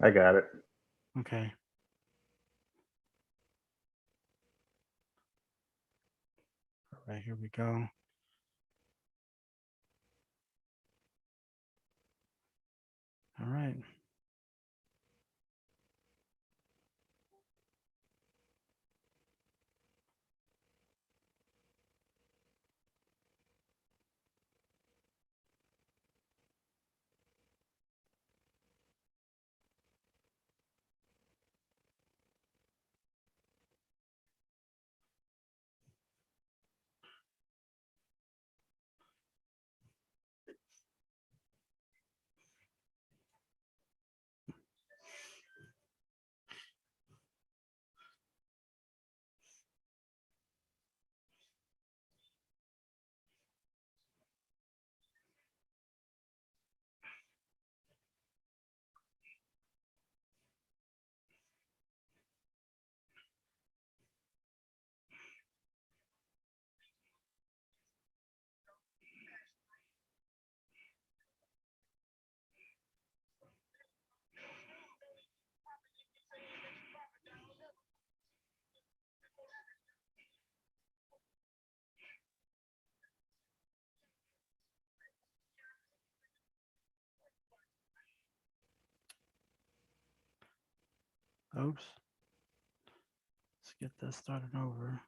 I got it. Okay. All right, here we go. All right. Oops. Let's get this started over.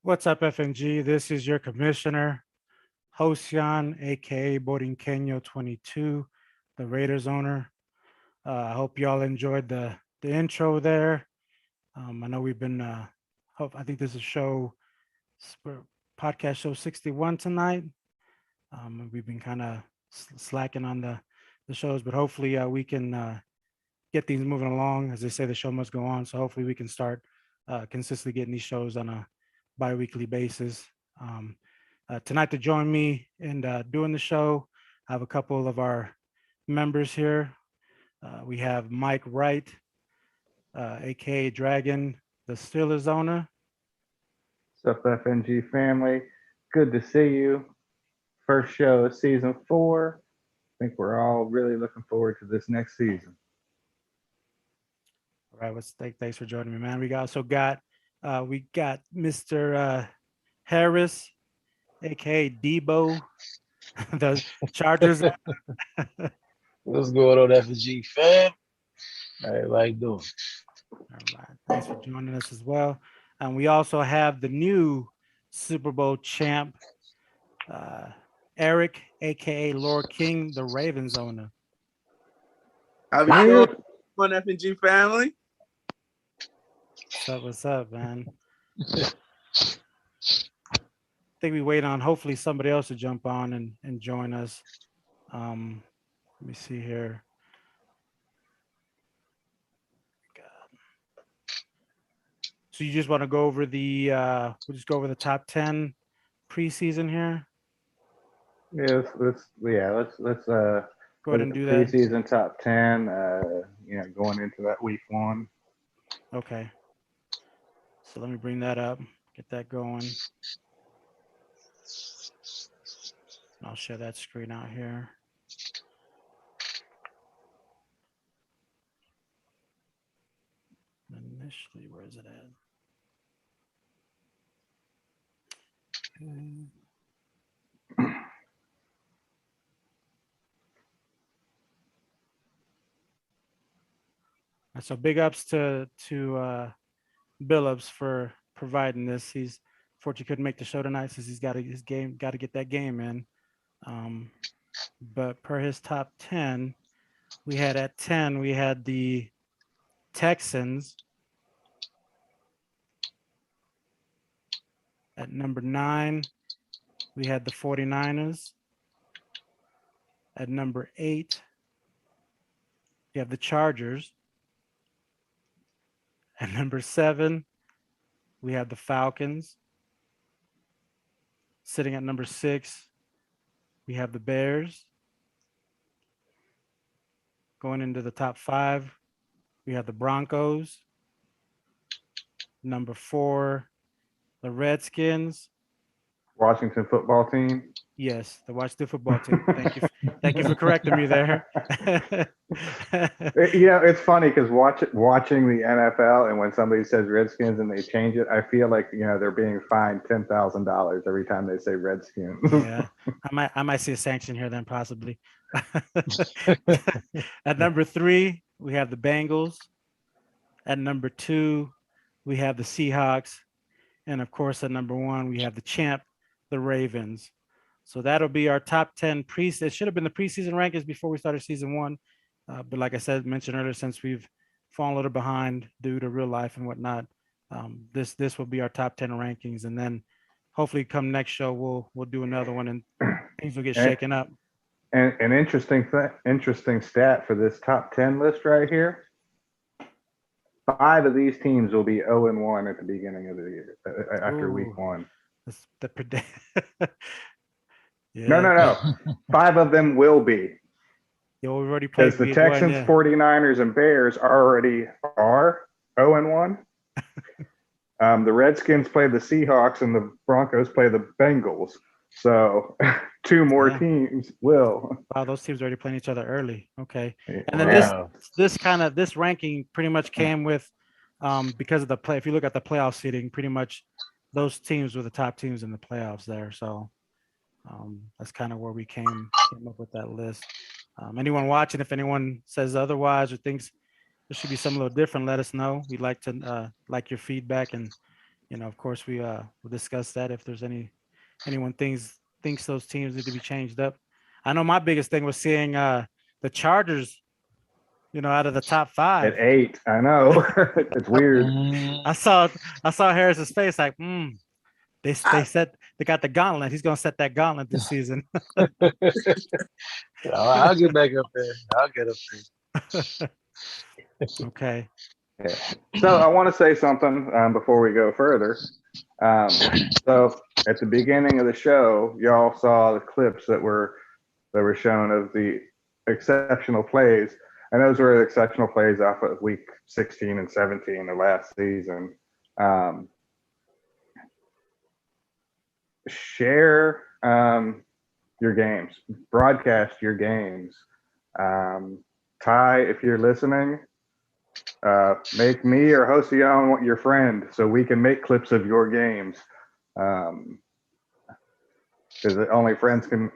What's up, FNG? This is your commissioner, Hosian, aka Borinqueño 22, the Raiders owner. I hope y'all enjoyed the intro there. I know we've been I think this is podcast show 61 tonight. We've been kind of slacking on the shows, but hopefully we can get things moving along. As they say, the show must go on. So hopefully we can start consistently getting these shows on a bi-weekly basis. Tonight to join me in doing the show, I have a couple of our members here. We have Mike Wright, aka Dragon, the Steelers owner. What's up, FNG family? Good to see you. First show of season 4. I think we're all really looking forward to this next season. All right, thanks for joining me, man. Also got we got Mr. Harris, aka Debo, the Chargers. What's going on, FNG fam? How everybody doing? All right, thanks for joining us as well. And we also have the new Super Bowl champ, uh, Eric, aka Lord King, the Ravens owner. How we doing, on FNG family? What's up, man? I think we wait on hopefully somebody else to jump on and join us. Let me see here. So you just want to go over we'll just go over the top 10 preseason here. Yes, let's go ahead and do that. Preseason top 10. Going into that week 1. Okay. So let me bring that up, get that going. I'll share that screen out here. Actually, where is it at? So big ups to Billups for providing this. He's fortunately couldn't make the show tonight since he's got to get that game in. But per his top 10, we had at 10, we had the Texans. At number 9, we had the 49ers. At number 8, we have the Chargers. At number 7, we have the Falcons. Sitting at number 6, we have the Bears. Going into the top 5, we have the Broncos. Number 4, the Redskins. Washington football team. Yes, the Washington football team. Thank you for correcting me there. It's funny because watching the NFL, and when somebody says Redskins and they change it, I feel like they're being fined $10,000 every time they say Redskins. Yeah, I might see a sanction here then possibly. At number 3, we have the Bengals. At number 2, we have the Seahawks, and of course at number 1, we have the champ, the Ravens. So that'll be our top 10 it should have been the preseason rankings before we started season 1. But like I mentioned earlier, since we've fallen a little behind due to real life and whatnot, this will be our top 10 rankings. And then hopefully come next show, we'll do another one and things will get shaken up. And an interesting stat for this top 10 list right here. 5 of these teams will be 0-1 at the beginning of the year after week 1. Yeah. No. 5 of them will be. Yeah, we've already played. Because the Texans, 49ers, and Bears already are 0-1. The Redskins play the Seahawks and the Broncos play the Bengals. So 2 more teams will. Wow, those teams are already playing each other early. Okay. And then this ranking pretty much came with because of the play. If you look at the playoff seeding, pretty much those teams were the top teams in the playoffs there. So that's kind of where we came up with that list. Anyone watching, if anyone says otherwise or thinks there should be something a little different, let us know. We'd like to like your feedback, and of course we'll discuss that if there's anyone thinks those teams need to be changed up. I know my biggest thing was seeing the Chargers, out of the top 5 at 8. I know. It's weird. I saw Harris's face like, they said they got the gauntlet. He's gonna set that gauntlet this season. I'll get back up there. I'll get up there. Okay. Yeah. So I want to say something before we go further. So at the beginning of the show, y'all saw the clips that were shown of the exceptional plays, and those were exceptional plays off of week 16 and 17 of last season. Share your games, broadcast your games. Ty, if you're listening, make me or Hosian your friend so we can make clips of your games. Because only friends can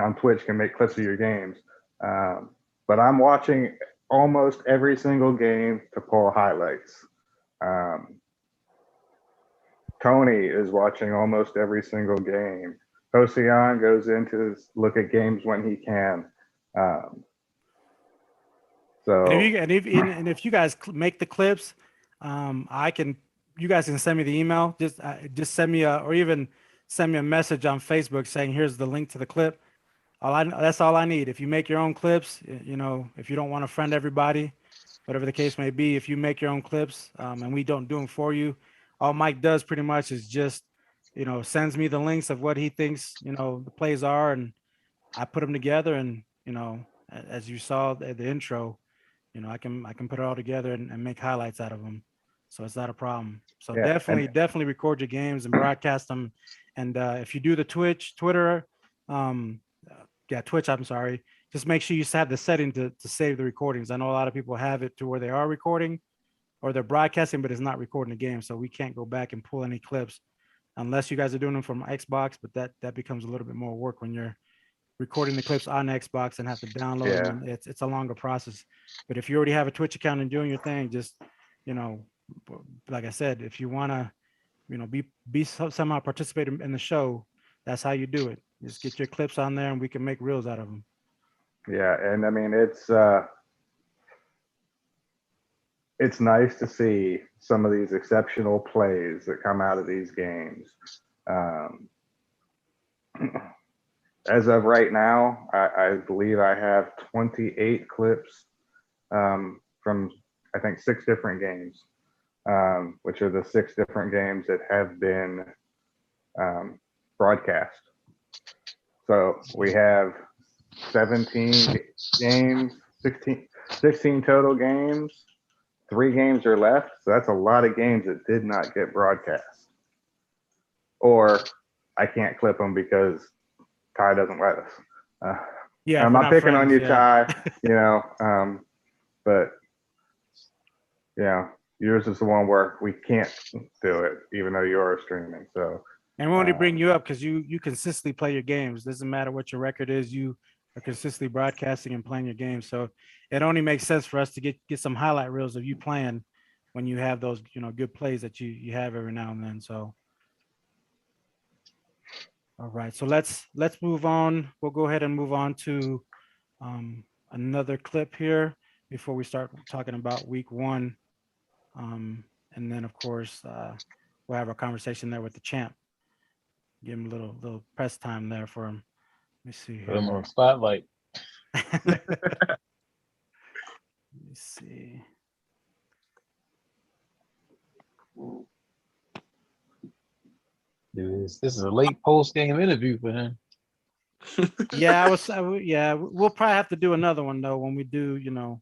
on Twitch can make clips of your games. But I'm watching almost every single game to pull highlights. Tony is watching almost every single game. Hosian goes in to look at games when he can. So if you guys make the clips, you guys can send me the email. Just send me or even send me a message on Facebook saying here's the link to the clip. That's all I need. If you make your own clips, if you don't want to friend everybody, whatever the case may be, if you make your own clips and we don't do them for you, all Mike does pretty much is just, sends me the links of what he thinks, the plays are, and I put them together. And, as you saw at the intro, I can put it all together and make highlights out of them. So it's not a problem. So yeah, definitely record your games and broadcast them. And if you do the Twitter, Twitch, I'm sorry, just make sure you have the setting to save the recordings. I know a lot of people have it to where they are recording or they're broadcasting, but it's not recording the game. So we can't go back and pull any clips unless you guys are doing them from Xbox, but that becomes a little bit more work when you're recording the clips on Xbox and have to download Yeah. them. It's a longer process. But if you already have a Twitch account and doing your thing, just, like I said, if you want to, be somehow participate in the show, that's how you do it. Just get your clips on there and we can make reels out of them. Yeah, and I mean it's nice to see some of these exceptional plays that come out of these games. As of right now, I believe I have 28 clips from I think 6 different games, which are the 6 different games that have been broadcast. So we have 17 games, 16 total games. 3 games are left. So that's a lot of games that did not get broadcast. Or I can't clip them because Ty doesn't let us. Yeah, I'm we're not picking friends, on you, yeah. Ty, but yours is the one where we can't do it, even though you're streaming. So, And we want to bring you up because you consistently play your games. Doesn't matter what your record is, you are consistently broadcasting and playing your games. So it only makes sense for us to get some highlight reels of you playing when you have those, good plays that you have every now and then. So, all right. So let's move on. We'll go ahead and move on to another clip here before we start talking about week 1. And then of course we'll have a conversation there with the champ. Give him a little press time there for him. Let me see here. Put him on a spotlight. Let me see. This is a late post game interview for him. Yeah, we'll probably have to do another one though when we do, when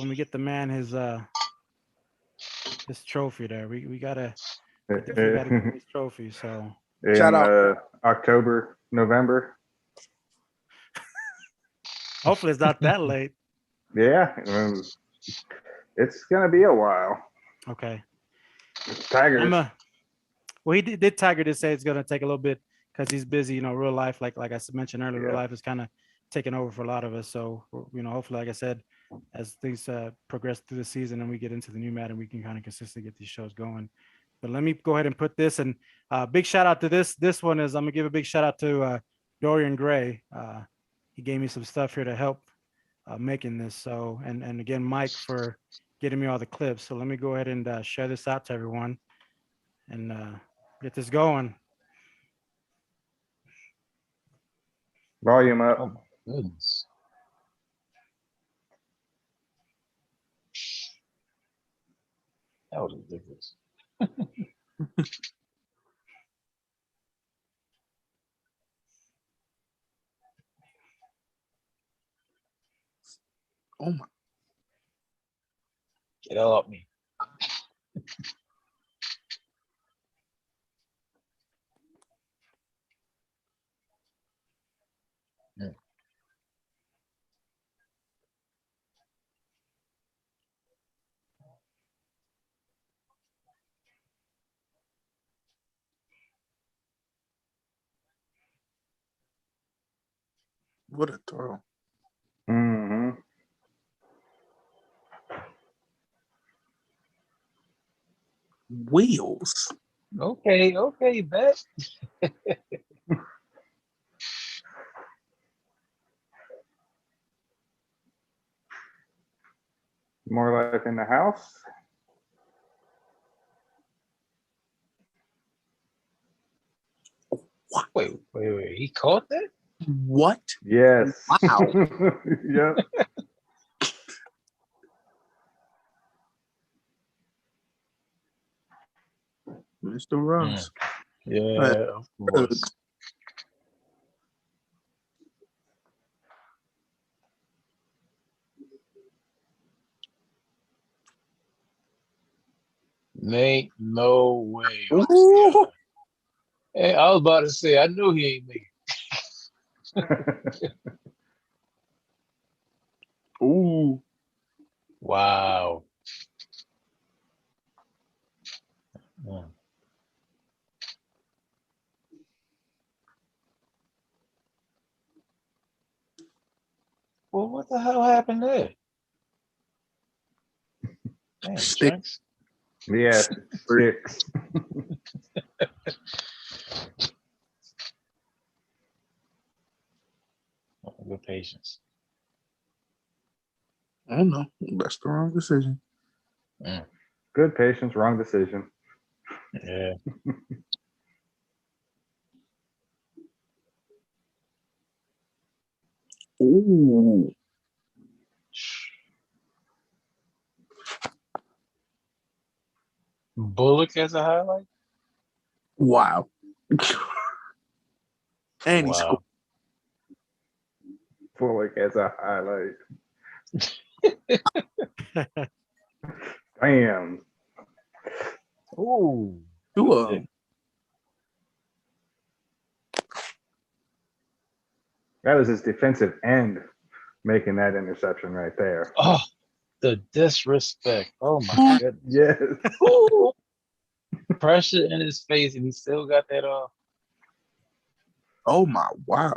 we get the man his trophy there. We gotta get his trophy. So in Shout out. October, November. hopefully it's not that late. Yeah, it's gonna be a while. Okay. Tigers. Well, he did Tiger did say it's gonna take a little bit because he's busy. Real life, like I mentioned earlier, real life is kind of taking over for a lot of us. So hopefully, like I said, as things progress through the season and we get into the new Madden, we can kind of consistently get these shows going. But let me go ahead and put this, and big shout out to this. This one is, I'm gonna give a big shout out to Dorian Gray. He gave me some stuff here to help making this. So, and again, Mike for getting me all the clips. So let me go ahead and share this out to everyone and get this going. Volume up. Oh my goodness. That was ridiculous. Oh my. Get off me. What a throw. Mm-hmm. Wheels. Okay, bet. More life in the house. Wait. He caught that? What? Yes. Wow. Yep. Mr. Rose. Yeah, of course. Ain't no way. Ooh. Hey, I was about to say, I knew he ain't me. Ooh. Wow. in there? Damn, Stick. Trunks. Yeah, sticks. Good patience. I don't know. That's the wrong decision. Good patience, wrong decision. Yeah. Ooh. Bullock as a highlight? Wow. And he scored. Wow. Bullock as a highlight. Damn. Ooh. Two of them. That was his defensive end making that interception right there. Oh, the disrespect. Oh my goodness. Yes. Ooh. Pressure in his face, and he still got that off. Oh my wow.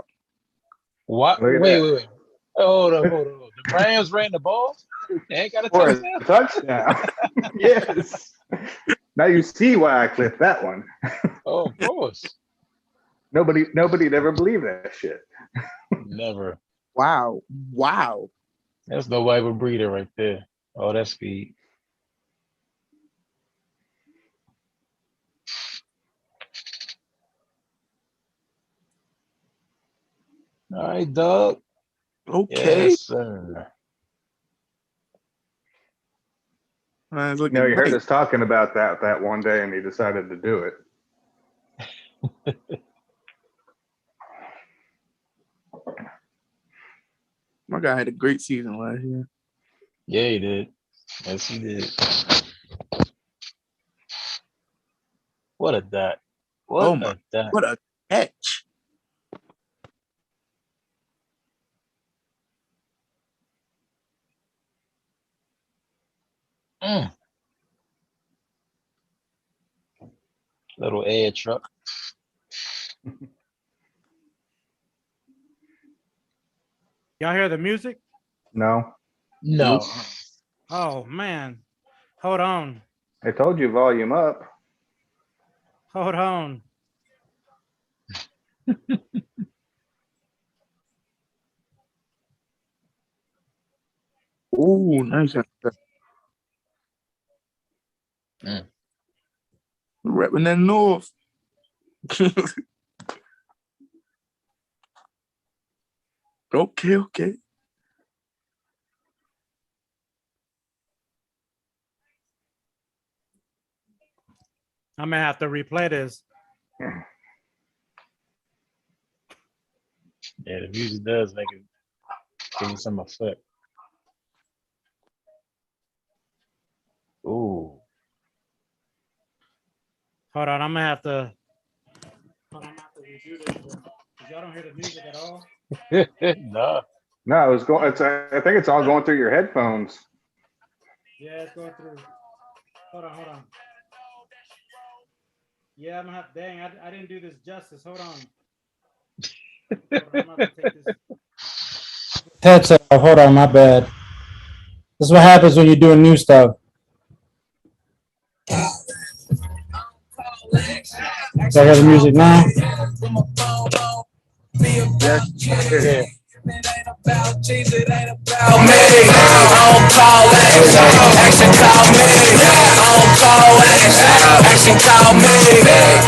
What? Look at Wait, that. wait, wait. Hold on. The Rams ran the ball. They ain't got a For touchdown. a touchdown. Yes. Now you see why I clipped that one. Oh, of course. Nobody'd ever believe that shit. Never. Wow. Wow. That's no Bible breeder right there. Oh, that's speed. All right, Doug. Okay. Yes, sir. Man, it's You looking know, you heard great. us talking about that one day, and he decided to do it. My guy had a great season last year. Yeah, he did. Yes, he did. What a dot. Oh my. What a catch. Little air truck. Y'all hear the music? No, No. Oh man. Hold on. I told you volume up. Hold on. Ooh, nice. Repping that north. Okay. I'm gonna have to replay this. Yeah, the music does make it give you some effect. Ooh. Hold on, I'm gonna have to redo this. 'Cause y'all don't hear the music at all. No. No, it's going. I think it's all going through your headphones. Yeah, it's going through. Hold on. Yeah, I'm gonna have. Dang, I didn't do this justice. Hold on. I'm gonna have to take this. Headset off. Hold on, my bad. This is what happens when you're doing new stuff. Y'all hear the music now? Yeah. It ain't about cheese, it ain't about me. I don't call action, call me. I don't call action, call me.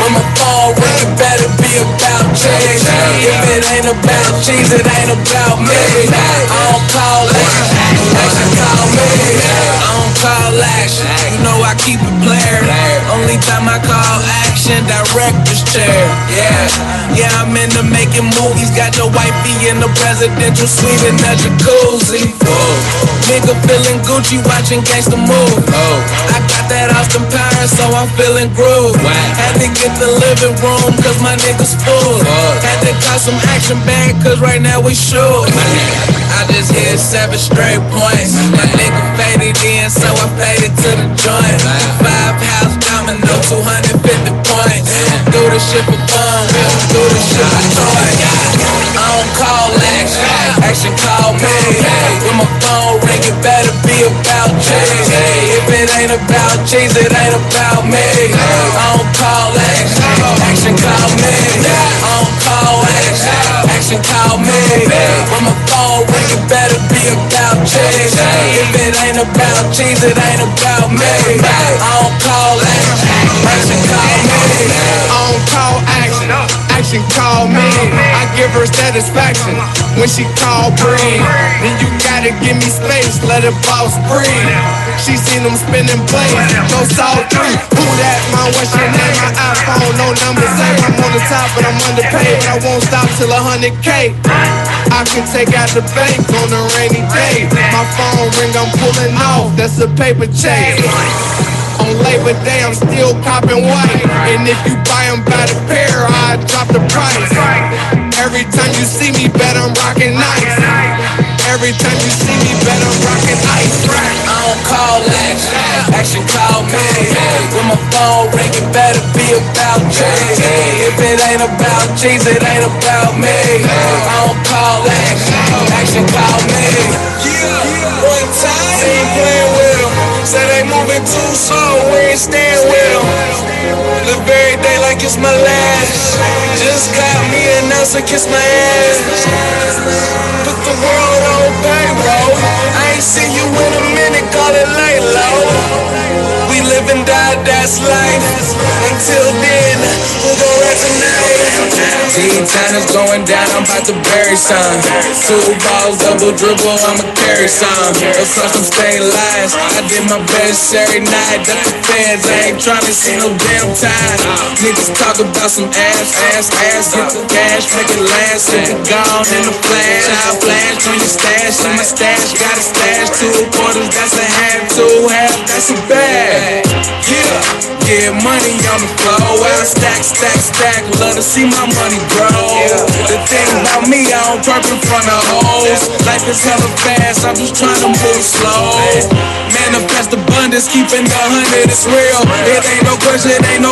When my phone ring, it better be about cheese. If it ain't about cheese, it ain't about me. I don't call action, call me. I don't call action, you know I keep it player. Only time I call action, director's chair. Yeah, I'm into making movies. Got your wifey in the presidential suite in that jacuzzi. Nigga feeling Gucci, watching gangsta move. I got that Austin Powers, so I'm feeling groove. Had to get the living room, cause my niggas full. Had to call some action back, cause right now we shoot. I just hit 7 straight points. My nigga faded in, so I faded to the joint. 5 house domino, 250 points. Do the shit for fun, we don't do the shit for joy. I don't call action, action call me. When my phone ring, it better be about cheese. If it ain't about cheese, it ain't about me. I don't call action call me. I don't call action call me. When my phone ring, it better be about cheese. If it ain't about cheese, it ain't about me. I don't call action call me. I don't call action call me. I give her satisfaction when she call breathe. Then you gotta give me space, let it boss breathe. She seen them spinning plays, no salt free. Who that? What's your name? My iPhone, no number same. I'm on the top, but I'm underpaid. But I won't stop till 100K. I can take out the bank on a rainy day. My phone ring, I'm pulling off. That's a paper chase. On Labor Day, I'm still copping white. And if you buy them by the pair, I drop the price. Every time you see me, bet I'm rocking nice. Every time you see me, bet I'm rocking ice. I don't call action call me. When my phone ring, it better be about cheese. If it ain't about cheese, it ain't about me. I don't call action call me. One time, ain't playing with them. Say they moving too slow, we ain't staying with them. Live every day like it's my last. Just got me an ounce and kiss my ass. Put the world on payroll. I ain't seen you in a minute, call it late low. We live and die, that's life. Until then, we'll go right tonight. T-time is going down, I'm about to bury some. 2 balls, double dribble, I'ma carry some. Let's touch some stay lies. I did my best every night. That's the fans, I ain't tryna see no damn time. Niggas talk about some ass, get the cash, make it last. If it gone in the flash, I'll flash on your stash. In my stash, got a stash, 2 quarters, that's a half, 2 half, that's a bag. Yeah, money on the floor. I stack, love to see my money grow. The thing about me, I don't twerk in front of hoes. Life is hella fast, I'm just trying to move slow. Manifest abundance, keeping the 100, it's real. It ain't no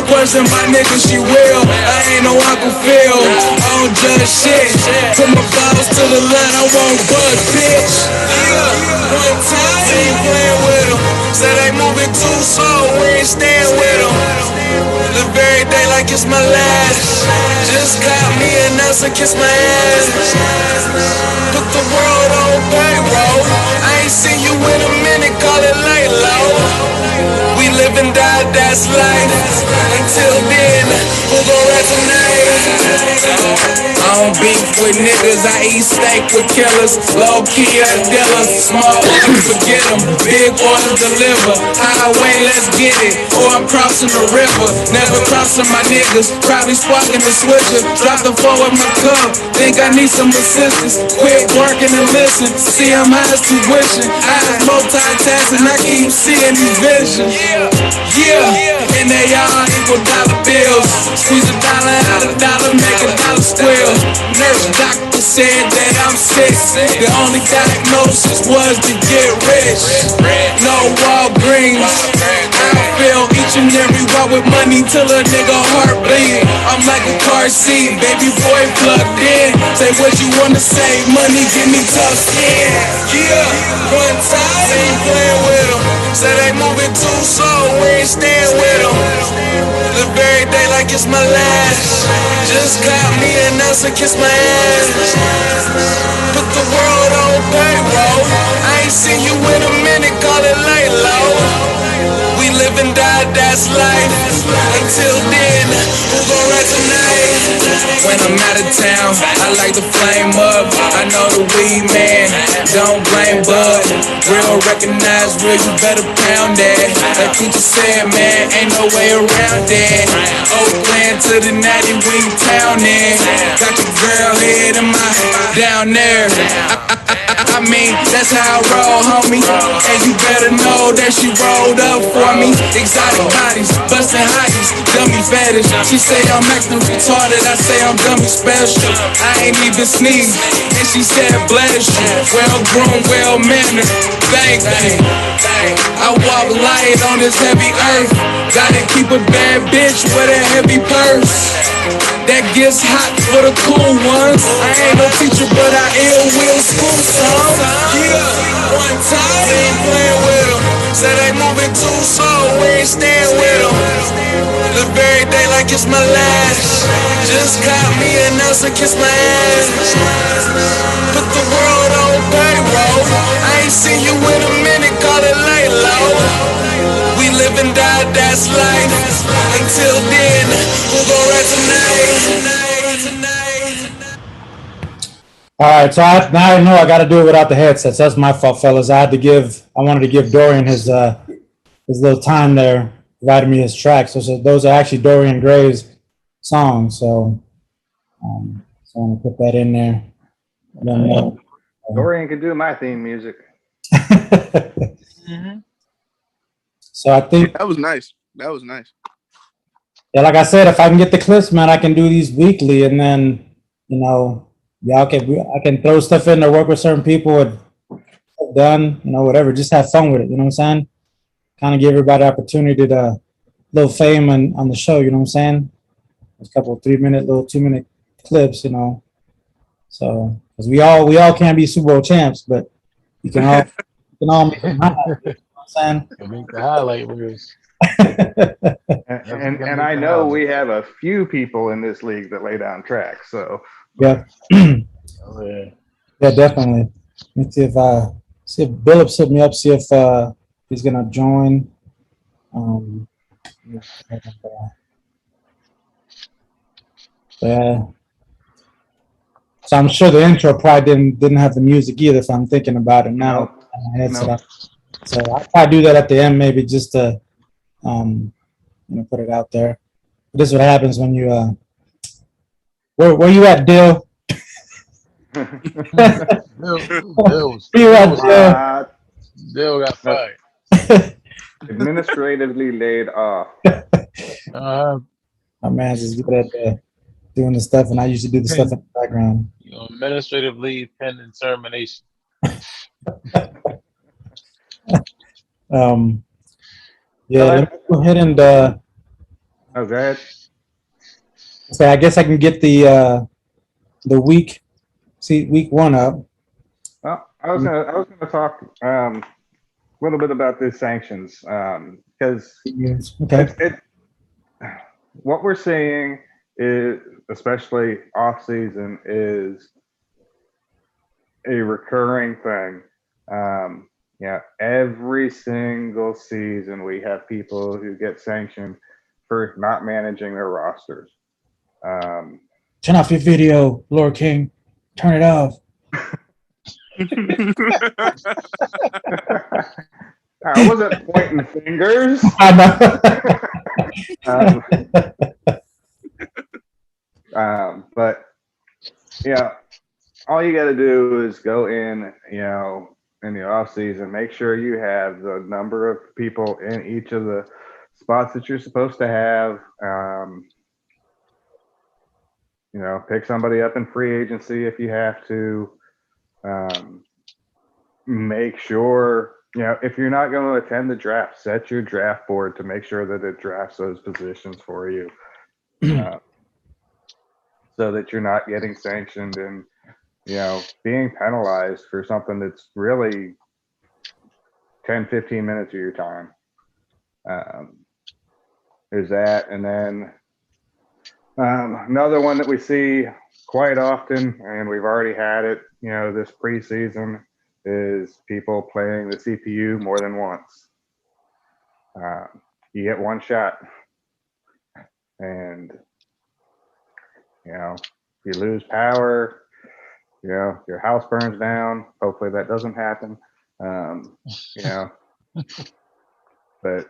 question, my nigga, she real. I ain't no Uncle Phil, I don't judge shit. Put my balls to the line, I won't budge, bitch. One time, ain't playing with them. Say they moving too slow, we ain't staying with them. Live every day like it's my last. Just got me an ounce and kiss my ass. Put the world on payroll. I ain't seen you in a minute, call it late low. We live and die, that's life. Until then, we'll go right tonight. I don't beef with niggas, I eat steak with killers. Low key as dealers, small orders forget them. Big orders deliver, highway let's get it. Or I'm crossing the river, never crossing my niggas. Probably sparking the switcher, drop the 4 with my cup. Think I need some assistance, quit working and listen. See I'm high as tuition, eyes multitasking, I keep seeing these visions. Yeah, and they all equal dollar bills. Squeeze a dollar out of dollar, make a dollar squill. Nurse doctor said that I'm sick. The only diagnosis was to get rich. No Walgreens. I feel each and every walk with money till a nigga heart bleed. I'm like a car seat, baby boy plugged in. Say what you wanna say, money give me tough skin. Yeah, one time ain't playing with them. Say they moving too slow, we ain't staying with them. Live every day like it's my last. Just got me an ounce and kiss my ass. Put the world on payroll. I ain't seen you in a minute, call it late low. We live and die, that's life. Until then, we'll go right tonight. When I'm out of town, I like to flame up. I know the weed man, don't blame bud. Real recognize real, you better pound that. Like teacher said, man, ain't no way around that. Oakland to the natty, we town there. Got your girl head in my down there. I mean, that's how I roll, homie. And you better know that she rolled up for me. Exotic bodies, bustin' hotties, dummy fetish. She say I'm acting retarded, I say I'm dummy special. I ain't even sneeze, and she said bless you. Well groomed, well mannered, bang bang. I walk light on this heavy earth. Gotta keep a bad bitch with a heavy purse. that gets hot for the cool ones. I ain't no teacher, but I ill will school some. Yeah, one time we ain't playing with them. Said they moving too slow, we ain't staying with them. Live every day like it's my last. Just got me an ounce and kiss my ass. Put the world on payroll. I ain't seen you in a minute, call it lay low. We live and die, that's life. Until then, we'll go right tonight. All right, so now I know I got to do it without the headsets. That's my fault, fellas. I wanted to give Dorian his little time there, providing me his tracks. So those are actually Dorian Gray's songs. So I'm going to put that in there. Dorian can do my theme music. So I think That was nice. That was nice. yeah, like I said, if I can get the clips, man, I can do these weekly, and then I can throw stuff in there, work with certain people, and done, whatever. Just have fun with it. You know what I'm saying? Kind of give everybody opportunity to little fame on the show. You know what I'm saying? A couple of 3-minute, little 2-minute clips. So because we all can't be Super Bowl champs, but you can all make it happen. You know what I'm saying? Make the highlight reels. And I know we have a few people in this league that lay down tracks. So yeah. Oh, yeah. Yeah, definitely. Let's see if Billups hit me up, see if he's gonna join. Yeah. So I'm sure the intro probably didn't have the music either, if I'm thinking about it now. No. So I'll probably do that at the end, maybe just to put it out there. This is what happens when you where you at, Dill? Bill got fired. Administratively laid off. My man's is good at doing the stuff, and I usually do the stuff in the background. Administrative leave pending termination. Yeah, let me go ahead and go ahead. say I guess I can get the week one up. Well, I was gonna talk a little bit about the sanctions because what we're seeing is, especially off season, is a recurring thing. Every single season we have people who get sanctioned for not managing their rosters. Turn off your video, Lord King. Turn it off. I wasn't pointing fingers. I know. But yeah, all you got to do is go in the off season, make sure you have the number of people in each of the spots that you're supposed to have. Pick somebody up in free agency if you have to. Make sure, if you're not going to attend the draft, set your draft board to make sure that it drafts those positions for you, so that you're not getting sanctioned and being penalized for something that's really 10-15 minutes of your time. There's that, and then another one that we see quite often, and we've already had it this preseason, is people playing the CPU more than once. You get one shot, and if you lose power, your house burns down. Hopefully that doesn't happen. But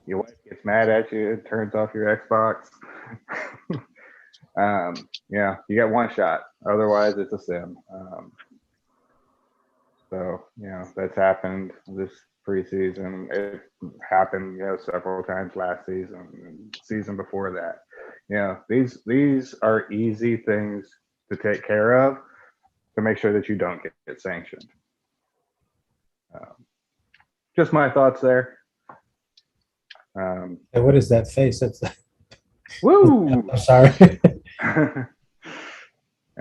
your wife gets mad at you, it turns off your Xbox. You get one shot. Otherwise, it's a sim. So that's happened this preseason. It happened several times last season and season before that. These are easy things to take care of to make sure that you don't get sanctioned. Just my thoughts there. What is that face? That's Woo! I'm sorry.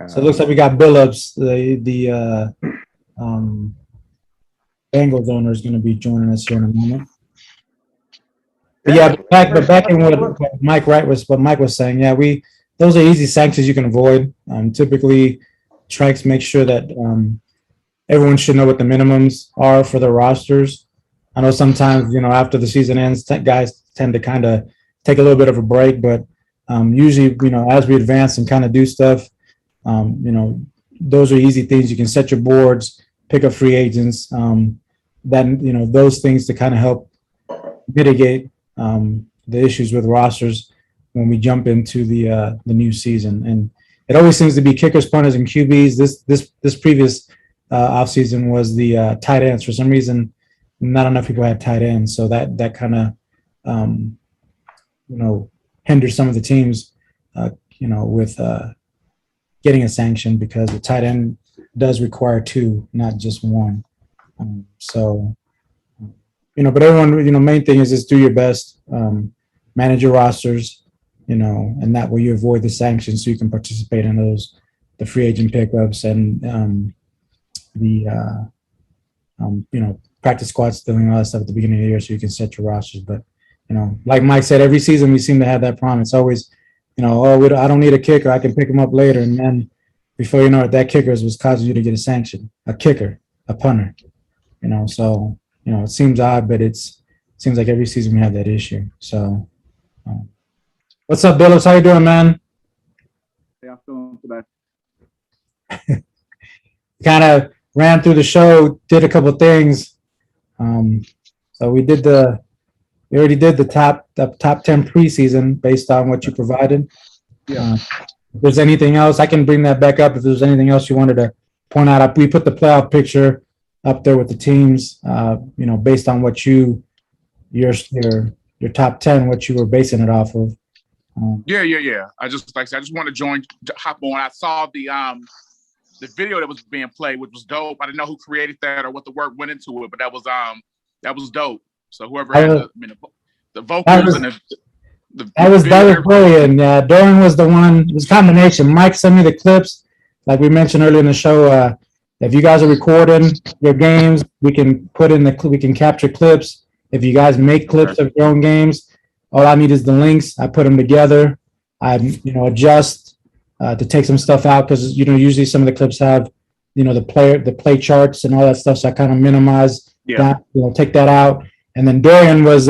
So it looks like we got Billups, the Bengals owner, is going to be joining us here in a moment. But yeah, back in what Mike was saying. Yeah, those are easy sanctions you can avoid. Typically, strikes make sure that everyone should know what the minimums are for their rosters. I know sometimes, after the season ends, guys tend to kind of take a little bit of a break, but usually, as we advance and kind of do stuff, those are easy things. You can set your boards, pick up free agents, those things to kind of help mitigate the issues with rosters when we jump into the new season. And it always seems to be kickers, punters, and QBs. This previous offseason was the tight ends. For some reason, not enough people had tight ends, so that kind of hinders some of the teams, with getting a sanction, because the tight end does require two, not just one. But everyone, main thing is just do your best, manage your rosters, and that way you avoid the sanctions, so you can participate in the free agent pickups and practice squad stealing, all that stuff at the beginning of the year, so you can set your rosters. But like Mike said, every season we seem to have that problem. It's always, I don't need a kicker, I can pick him up later, and then before you know it, that kicker was causing you to get a sanction, a kicker, a punter. So it seems odd, but it seems like every season we have that issue. So, what's up, Billups? How you doing, man? Yeah, I'm feeling today. Kind of ran through the show, did a couple things. So we already did the top 10 preseason based on what you provided. Yeah. If there's anything else, I can bring that back up. If there's anything else you wanted to point out, we put the playoff picture up there with the teams, based on what your top 10, what you were basing it off of. Yeah. I just want to hop on. I saw the video that was being played, which was dope. I didn't know who created that or what the work went into it, but that was dope. So whoever had the vocals and that was Dorian. Yeah, Dorian was the one. It was a combination. Mike sent me the clips, like we mentioned earlier in the show. If you guys are recording your games, we can we can capture clips. If you guys make clips of your own games, all I need is the links. I put them together. I adjust to take some stuff out, because usually some of the clips have the play charts and all that stuff. So I kind of minimize that. Take that out. And then Dorian was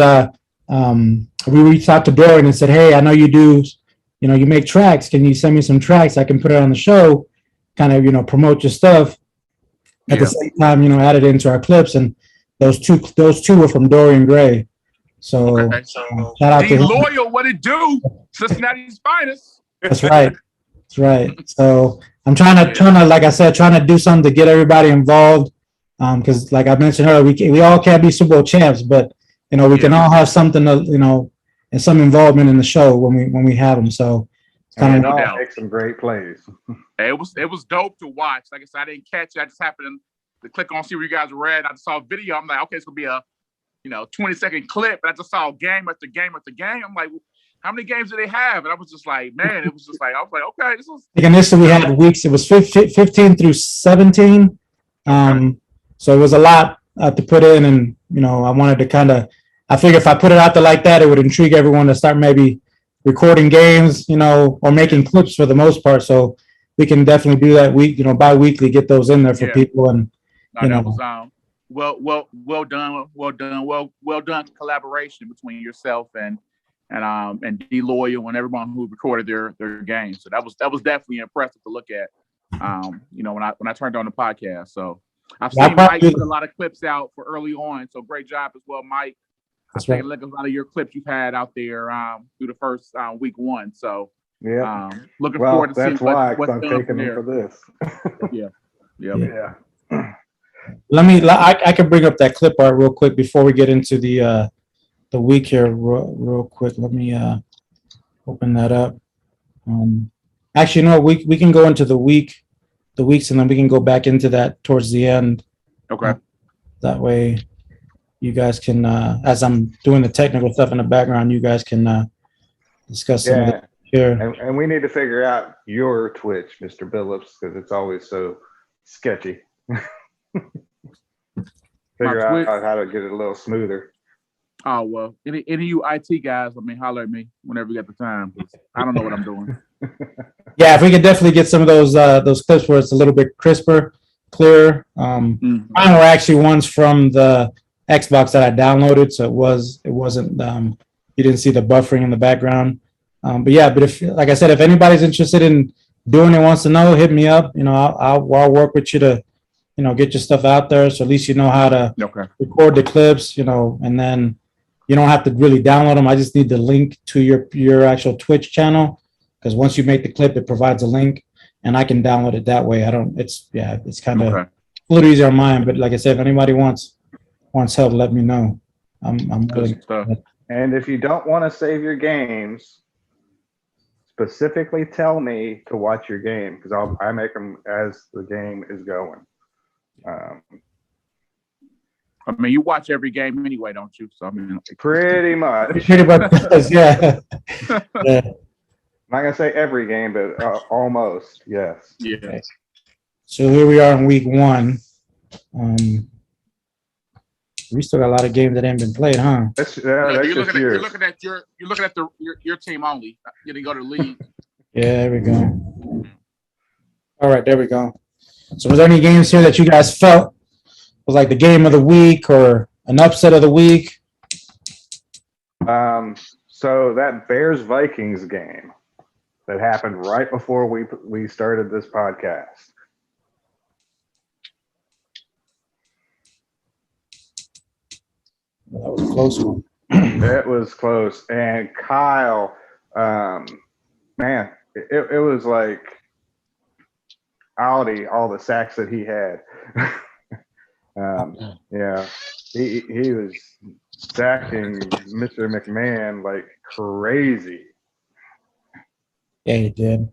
we reached out to Dorian and said, hey, I know you do, you make tracks. Can you send me some tracks? I can put it on the show, kind of promote your stuff. At the same time, add it into our clips, and those two were from Dorian Gray. So shout out to him. Loyal, what it do? Cincinnati's finest. That's right. So I'm trying to, like I said, trying to do something to get everybody involved. Because like I mentioned earlier, we all can't be Super Bowl champs, but we can all have something to, and some involvement in the show when we have them. So kind of make some great plays. It was dope to watch. Like I said, I didn't catch it. I just happened to click on see where you guys were at. I just saw a video. I'm like, okay, it's gonna be a 20-second clip. And I just saw game after game after game. I'm like, how many games do they have? And I was just like, man, I was like, okay, this was. Initially, we had weeks. It was 15 through 17. So it was a lot to put in, and I wanted to I figured if I put it out there like that, it would intrigue everyone to start maybe recording games, or making clips for the most part. So we can definitely do that bi-weekly, get those in there for people. And that was well done collaboration between yourself and D Loyal and everyone who recorded their games. So that was definitely impressive to look at. When I turned on the podcast. So I've seen Mike put a lot of clips out for early on. So great job as well, Mike. I've taken a look at a lot of your clips you've had out there through the first week one. So looking forward to seeing what's I'm taking them for this. Yeah. I can bring up that clip art real quick before we get into the week here real quick. Let me open that up. Actually, we can go into the weeks, and then we can go back into that towards the end. Okay. That way, you guys can, as I'm doing the technical stuff in the background, you guys can discuss some of Yeah, the here. and we need to figure out your Twitch, Mr. Billups, because it's always so sketchy. Figure out Twitch? how to get it a little smoother. Oh well, any of you IT guys, I mean, holler at me whenever you get the time. 'Cause I don't know what I'm doing. Yeah, if we could definitely get some of those clips where it's a little bit crisper, clearer. Mine were actually ones from the Xbox that I downloaded, so it wasn't you didn't see the buffering in the background. But if, like I said, if anybody's interested in doing it, wants to know, hit me up. You know, I'll work with you to, you know, get your stuff out there. So at least you know how to record the clips, you know, and then you don't have to really download them. I just need the link to your actual Twitch channel, because once you make the clip, it provides a link, and I can download it that way. It's kind of a little easier on mine. But like I said, if anybody wants help, let me know. I'm willing. And if you don't want to save your games, specifically tell me to watch your game, because I make them as the game is going. I mean, you watch every game anyway, don't you? So I mean, pretty much. Yeah. Yeah. I'm not gonna say every game, but almost, yes. Yeah. Okay. So here we are in week 1. We still got a lot of games that haven't been played, huh? You're looking at your team only. You didn't go to the league. Yeah, there we go. All right, there we go. So was there any games here that you guys felt was like the game of the week or an upset of the week? So that Bears-Vikings game that happened right before we started this podcast. That was a close one. It was close. And Kyle, man, it was like Audi, all the sacks that he had. Yeah, he was sacking Mr. McMahon like crazy. Yeah, he did.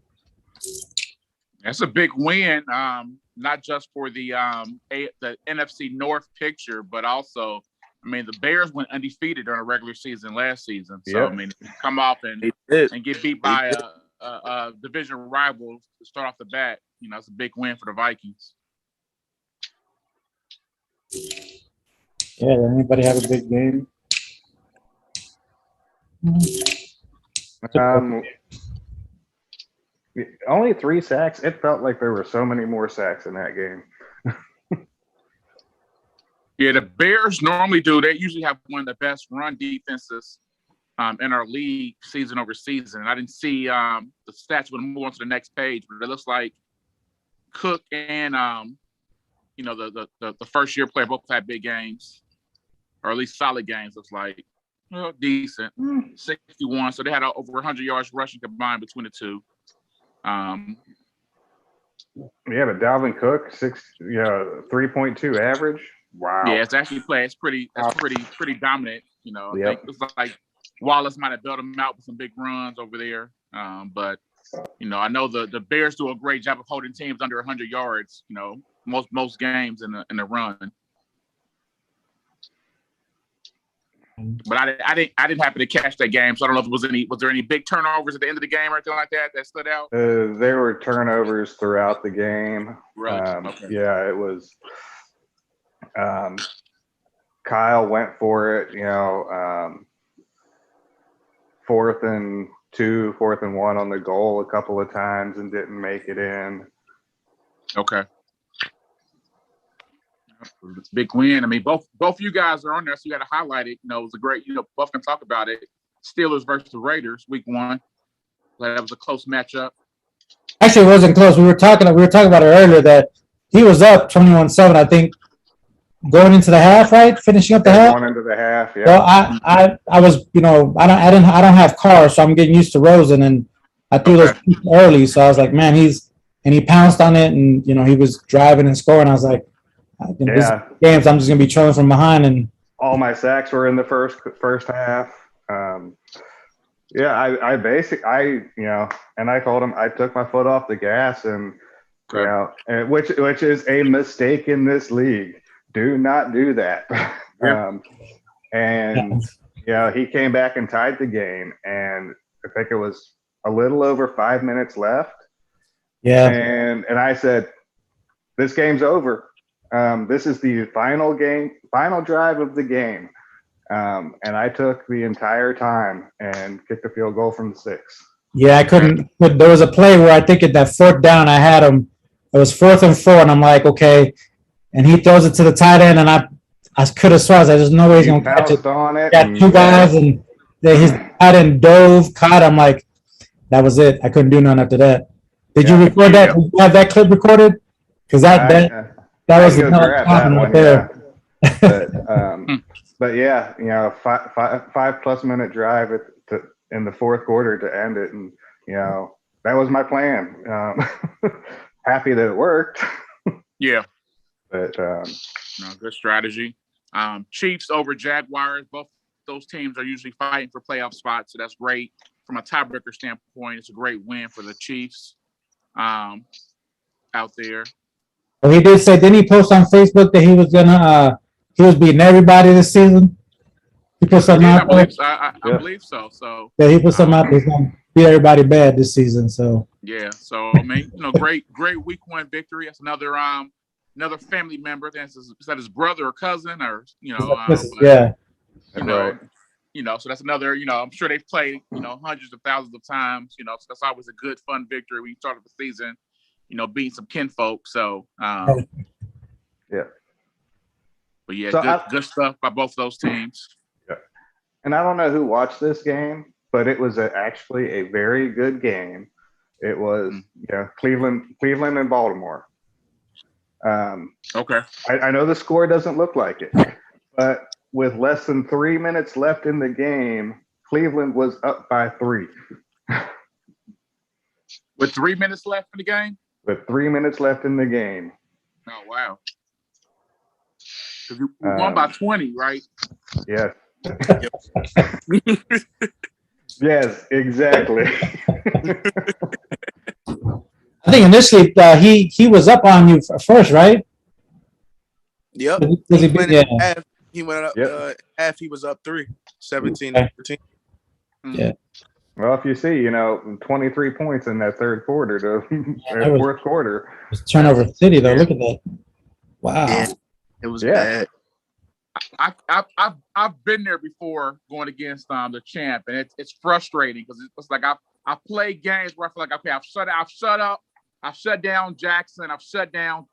That's a big win, not just for the NFC North picture, but also, I mean, the Bears went undefeated during a regular season last season. So, Yep. I mean, come off and get beat by a division rival to start off the bat, you know, it's a big win for the Vikings. Yeah, did anybody have a big game? Only 3 sacks. It felt like there were so many more sacks in that game. Yeah, the Bears normally do. They usually have one of the best run defenses in our league season over season. And I didn't see the stats when I move on to the next page, but it looks like Cook and the first year player both had big games, or at least solid games. Looks like decent, 61. So they had over 100 yards rushing combined between the two. Yeah, but Dalvin Cook 3.2 average. Wow. Yeah, it's actually It's pretty dominant. You know, I think it's like Wallace might have built him out with some big runs over there. But you know, I know the Bears do a great job of holding teams under 100 yards. You know, most games in the run. But I didn't happen to catch that game, so I don't know if was there any big turnovers at the end of the game or anything like that stood out. There were turnovers throughout the game. Really? Okay. Yeah, it was. Kyle went for it. You know, 4th and 2, 4th and 1 on the goal a couple of times and didn't make it in. Okay. Big win. I mean, both you guys are on there, so you got to highlight it. You know, it was a great. You know, both can talk about it. Steelers versus the Raiders, week 1. That was a close matchup. Actually, it wasn't close. We were talking about it earlier that he was up 21-7, I think, going into the half, right? Finishing up the half. Going into the half, yeah. Well, I was, you know, I don't have cars, so I'm getting used to Rosen, and I threw those early, so I was like, man, he pounced on it, and you know, he was driving and scoring. I was like, these games, I'm just gonna be trailing from behind, and all my sacks were in the first half. I told him I took my foot off the gas, and you know, and which is a mistake in this league. Do not do that. He came back and tied the game, and think it was a little over 5 minutes left. Yeah. And I said, this game's over. This is the final drive of the game. And I took the entire time and kicked a field goal from the 6. Yeah, I couldn't. But there was a play where I think at that 4th down, I had him. It was 4th and 4, and I'm like, okay. And he throws it to the tight end, and I could have sworn. There's no way he's gonna catch it. On it. Got 2 guys, and his tight end dove, caught. I'm like, that was it. I couldn't do nothing after that. Did you record that? Did you have that clip recorded? Because that was another problem right there. But yeah, 5+ minute drive in the 4th quarter to end it, and that was my plan. Happy that it worked. Yeah, but good strategy. Chiefs over Jaguars. Both those teams are usually fighting for playoff spots, so that's great. From a tiebreaker standpoint, it's a great win for the Chiefs out there. Well, he did say, didn't he post on Facebook that he was gonna he was beating everybody this season? He put something out there. I believe so. So yeah, he put something out there. He's gonna beat everybody bad this season. So yeah, so I mean, great week 1 victory. That's another family member. Is that his brother or cousin or yeah. So that's another, I'm sure they've played, hundreds of thousands of times, so that's always a good, fun victory when you start the season, beating some kinfolk. So, yeah. But yeah, so good stuff by both of those teams. Yeah. And I don't know who watched this game, but it was actually a very good game. It was, Cleveland and Baltimore. Okay. I know the score doesn't look like it, but with less than 3 minutes left in the game, Cleveland was up by 3. With 3 minutes left in the game? With 3 minutes left in the game. Oh, wow. You won by 20, right? Yes. Yes, exactly. I think initially he was up on you first, right? Yep. He went up half. He was up 3, 17-13. Yeah. Well, if you see, 23 points in that 3rd quarter to 4th quarter. It was turnover city though. Look at that. Wow. Yeah. It was bad. I've been there before going against the champ, and it's frustrating because it's like I played games where I feel like, okay, I've shut down Jackson, I've shut down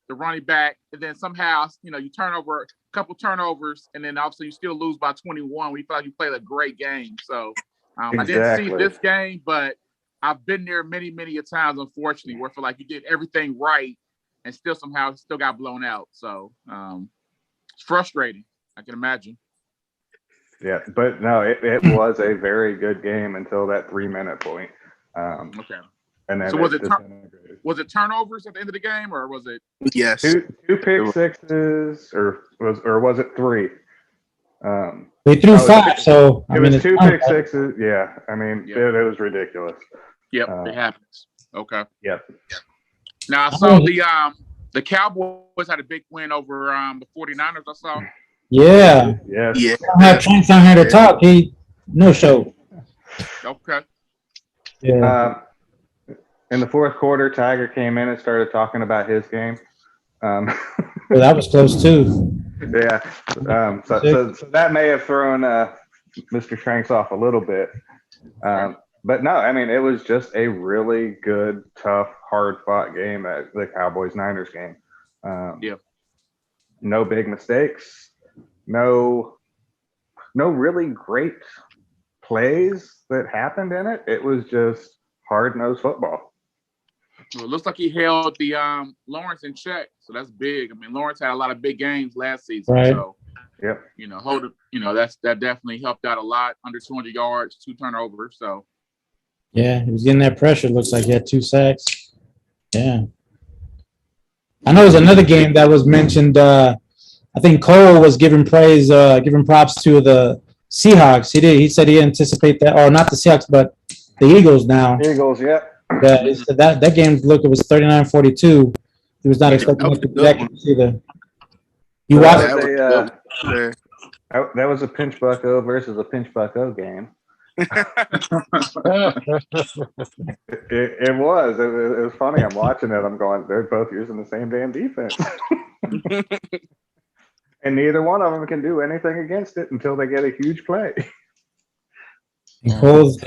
the running back, and then somehow you turn over a couple turnovers, and then obviously you still lose by 21. We feel like you played a great game. So exactly. I didn't see this game, but I've been there many a times, unfortunately, where I feel like you did everything right and still somehow got blown out. So it's frustrating, I can imagine. Yeah, but no, it was a very good game until that 3-minute point. Okay. And then so was it turnovers at the end of the game, or was it? Yes. Two pick sixes, or was it 3? They threw 5, so it was 2 pick sixes. Yeah, I mean, it was ridiculous. Yep, it happens. Okay. Yep. Now I saw the Cowboys had a big win over the 49ers. I saw. Yeah. Yeah. I don't have Trent on here to talk. He no show. Okay. Yeah. In the 4th quarter, Tiger came in and started talking about his game. Well, that was close too. Yeah. So that may have thrown Mr. Tranks off a little bit. But no, I mean, it was just a really good, tough, hard-fought game at the Cowboys-Niners game. No big mistakes. No really great plays that happened in it. It was just hard-nosed football. Well, it looks like he held the Lawrence in check, so that's big. I mean, Lawrence had a lot of big games last season, right. So hold it. That definitely helped out a lot. Under 200 yards, 2 turnovers. So yeah, he was getting that pressure. Looks like he had 2 sacks. Yeah, I know there's another game that was mentioned. I think Cole was giving props to the Seahawks. He said he anticipate that, or not the Seahawks, but the Eagles now. Eagles, yeah. Yeah, he said that game, look, it was 39-42. He was not expecting much of that either. You watched that was a pinch bucko versus a pinch bucko game. It was. It was funny. I'm watching it. I'm going, they're both using the same damn defense. And neither one of them can do anything against it until they get a huge play. And Cole's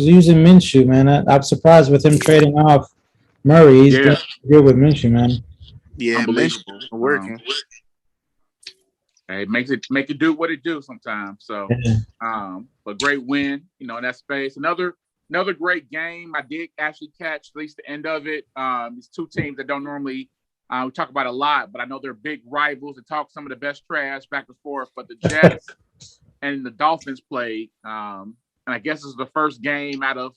using Minshew, man. I'm surprised with him trading off Murray. He's doing good with Minshew, man. Yeah, Minshew working. Hey, make it do what it do sometimes. So, but great win, you know, in that space. Another great game. I did actually catch at least the end of it. These two teams that don't normally we talk about a lot, but I know they're big rivals and talk some of the best trash back and forth. But the Jets and the Dolphins played, and I guess this is the first game out of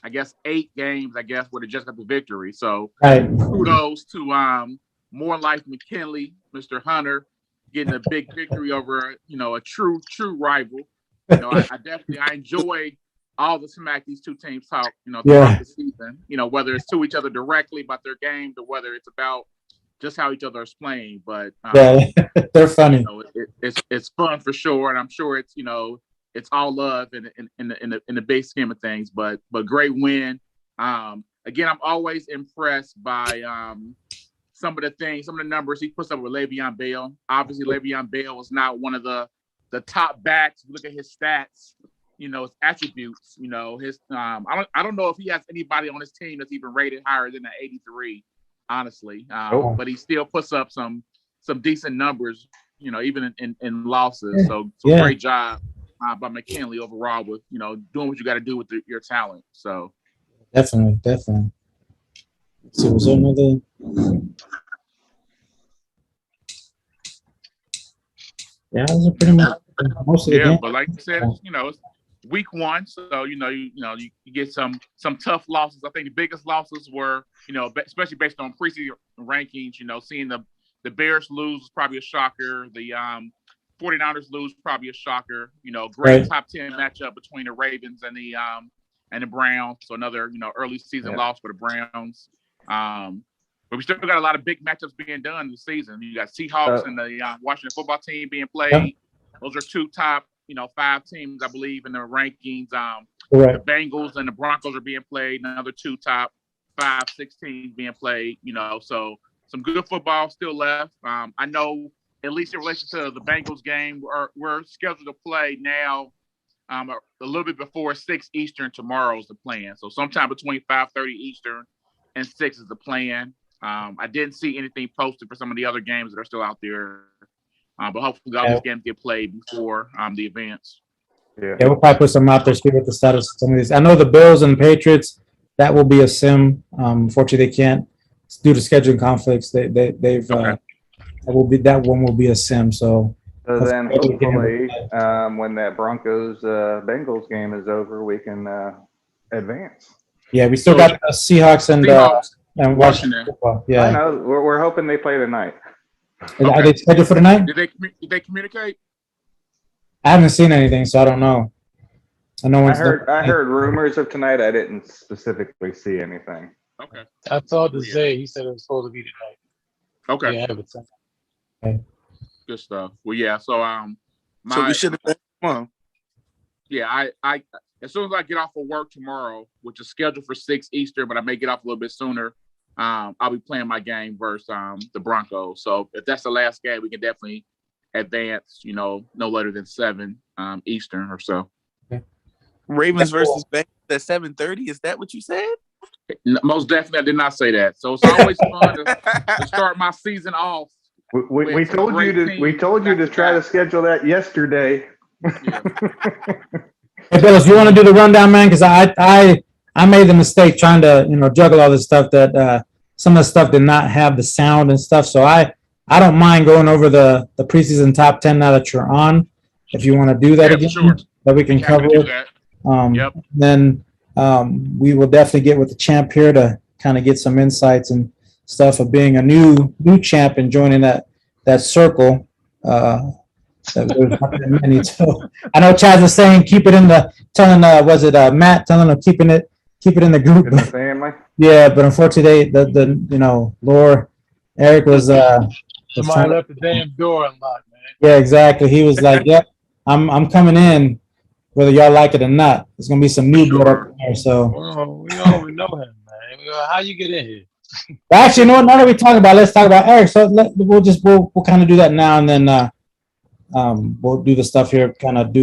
8 games, where the Jets got the victory. So kudos to More Life McKinley, Mr. Hunter, getting a big victory over, you know, a true rival. You know, I definitely enjoy all the smack these two teams talk, you know, throughout the season. You know, whether it's to each other directly about their games or whether it's about just how each other is playing. But they're funny. You know, it's fun for sure, and I'm sure it's, you know, it's all love in the big scheme of things. But great win. Again, I'm always impressed by some of the numbers he puts up with Le'Veon Bell. Obviously, Le'Veon Bell is not one of the top backs. Look at his stats, you know, his attributes. You know, his I don't know if he has anybody on his team that's even rated higher than an 83. Honestly, but he still puts up some decent numbers. You know, even in losses. So great job by McKinley overall with, you know, doing what you got to do with your talent. So definitely. So was there another? Yeah, those are pretty much most of the game. But like you said, you know, it's week 1, so you get some tough losses. I think the biggest losses were, you know, especially based on preseason rankings. You know, seeing the Bears lose was probably a shocker. The 49ers lose probably a shocker. You know, great top 10 matchup between the Ravens and the Browns. So another, you know, early season loss for the Browns. But we still got a lot of big matchups being done this season. You got Seahawks and the Washington football team being played. Those are 2 top, you know, 5 teams, I believe, in the rankings. The Bengals and the Broncos are being played. Another 2 top 5, 6 teams being played. You know, so some good football still left. I know, at least in relation to the Bengals game, we're scheduled to play now a little bit before 6 Eastern tomorrow is the plan. So sometime between 5:30 Eastern and 6 is the plan. I didn't see anything posted for some of the other games that are still out there. But hopefully all these games get played before the events. Yeah, we'll probably put some out there, see what the status of some of these. I know the Bills and Patriots, that will be a sim. Unfortunately, they can't due to scheduling conflicts. That one will be a sim. So then hopefully, when that Broncos Bengals game is over, we can advance. Yeah, we still got the Seahawks and Washington football. Yeah, I know. We're hoping they play tonight. Are they scheduled for tonight? Did they communicate? I haven't seen anything, so I don't know. I heard rumors of tonight. I didn't specifically see anything. Okay. I talked to Zay. He said it was supposed to be tonight. Okay. Yeah, okay. Good stuff. Well, yeah. So so we should have been tomorrow. Yeah, I as soon as I get off of work tomorrow, which is scheduled for 6 Eastern, but I may get off a little bit sooner. I'll be playing my game versus the Broncos. So if that's the last game, we can definitely advance, you know, no later than 7 Eastern or so. Okay. Ravens versus Bengals at 7:30. Is that what you said? Most definitely, I did not say that. So it's always fun to start my season off. We told you to try to schedule that yesterday. Yeah. Hey, Bills, you want to do the rundown, man? Because I made the mistake trying to, you know, juggle all this stuff that some of the stuff did not have the sound and stuff. So I don't mind going over the preseason top 10 now that you're on. If you want to do that again, sure. that we can cover it. Then we will definitely get with the champ here to kind of get some insights and stuff of being a new champ and joining that circle. There's not that many. So I know Chaz is saying keep it in the Matt telling him keep it in the group. In the family. Yeah, but unfortunately the you know, Laura Eric was somebody left the damn door unlocked, man. Yeah, exactly. He was like, "Yep, I'm coming in." whether y'all like it or not. There's gonna be some new blood up there. So Oh, we already know him, man. How you get in here? but actually, you know what? Now that we talk about, let's talk about Eric. So we'll kind of do that now, and then we'll do the stuff here. Kind of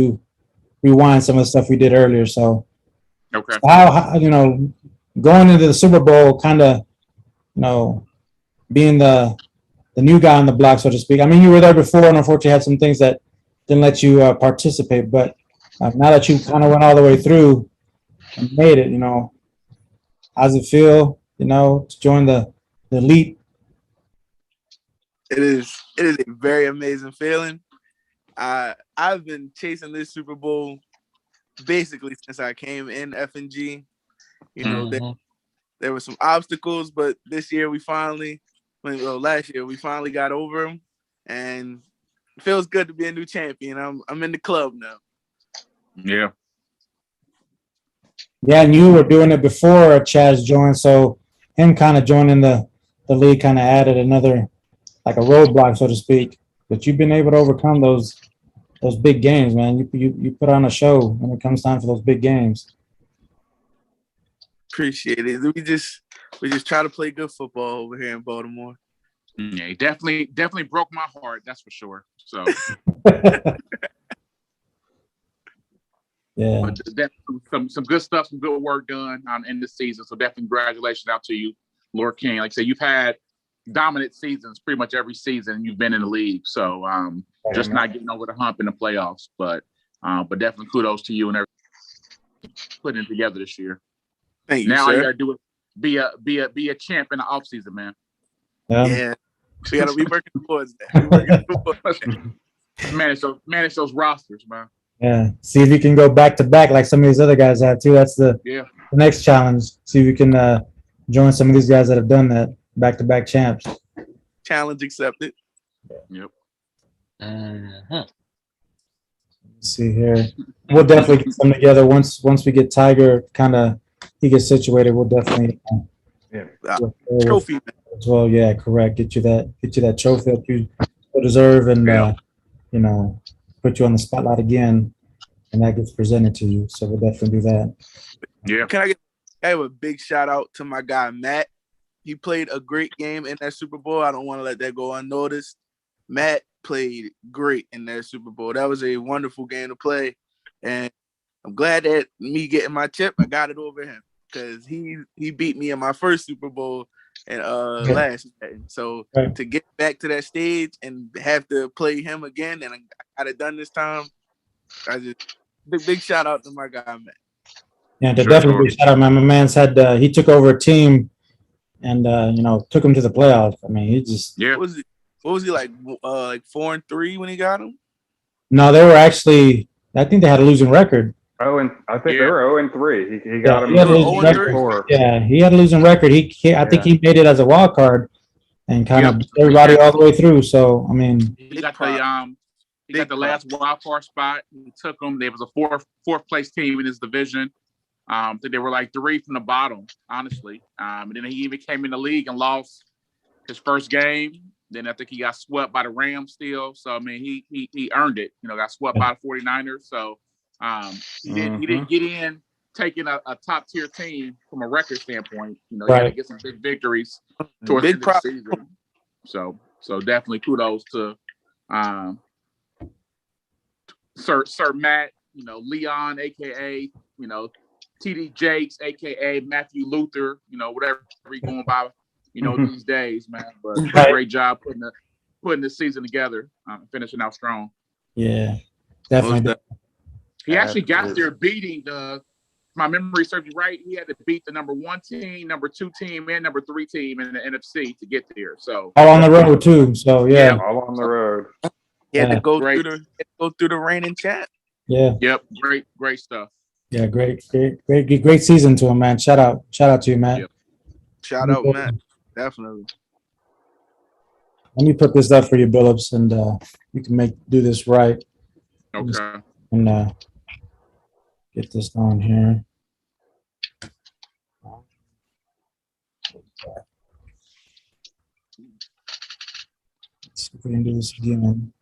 rewind some of the stuff we did earlier. So Okay. how going into the Super Bowl, kind of being the new guy on the block, so to speak. I mean, you were there before, and unfortunately had some things that didn't let you participate. But now that you kind of went all the way through and made it, how's it feel? To join the elite. It is a very amazing feeling. I've been chasing this Super Bowl basically since I came in FNG. There were some obstacles, but last year we finally got over them, and it feels good to be a new champion. I'm in the club now. Yeah. Yeah, and you were doing it before Chaz joined, so him kind of joining the league kind of added another, like a roadblock, so to speak. But you've been able to overcome those big games, man. You put on a show when it comes time for those big games. Appreciate it. We just try to play good football over here in Baltimore. Yeah, he definitely broke my heart. That's for sure. So. Yeah. But definitely some good stuff, some good work done in the season. So definitely congratulations out to you, Lord King. Like I said, you've had dominant seasons pretty much every season you've been in the league. So just not getting over the hump in the playoffs. But definitely kudos to you and everything putting it together this year. Thank you, now sir. All you gotta do is be a champ in the offseason, man. Yeah. We gotta be working towards that. Manage those rosters, man. Yeah. See if you can go back to back like some of these other guys have too. That's the next challenge. See if you can join some of these guys that have done that, back to back champs. Challenge accepted. Yep. Let's see here. We'll definitely get some together once we get Tiger he gets situated. We'll definitely trophy as well. Yeah, correct. Get you that trophy that you deserve, and put you on the spotlight again, and that gets presented to you. So we'll definitely do that. Yeah. Can I have a big shout out to my guy Matt? He played a great game in that Super Bowl. I don't want to let that go unnoticed. Matt played great in that Super Bowl. That was a wonderful game to play, and I'm glad that me getting my chip, I got it over him, because he beat me in my first Super Bowl and last year. So to get back to that stage and have to play him again, and I got it done this time, big shout out to my guy, man. Yeah, definitely big shout out, man. My man's he took over a team and took him to the playoffs. I mean, he just What was he like 4-3 when he got him? No, they were actually. I think they had a losing record. Oh, and I think they were 0-3. He got him. He had a losing record. Yeah, he had a losing record. I think he made it as a wild card and kind of everybody all the way through. So I mean, he got the last wild card spot. He took them. There was a fourth place team in his division. They were like 3 from the bottom, honestly. And then he even came in the league and lost his first game. Then I think he got swept by the Rams still. So I mean, he earned it. Got swept by the 49ers. So he didn't get in taking a top tier team from a record standpoint. He had to get some big victories towards the end of the season. So definitely kudos to Sir Matt, Leon, aka TD Jakes, aka Matthew Luther, whatever he's going by, these days, man. But great job putting the season together, finishing out strong. Yeah, definitely. He actually got there beating my memory serves me right. He had to beat the number 1 team, number 2 team, and number 3 team in the NFC to get there. So all on the road too. So all on the road. He had to go through the reigning champ. Yeah. Yep. Great stuff. Yeah, great season to him, man. Shout out to you, man. Yep. Shout out, man. Definitely. Let me put this up for you, Billups, and you can do this right. Okay. And get this on here. Let's see if we can do this again.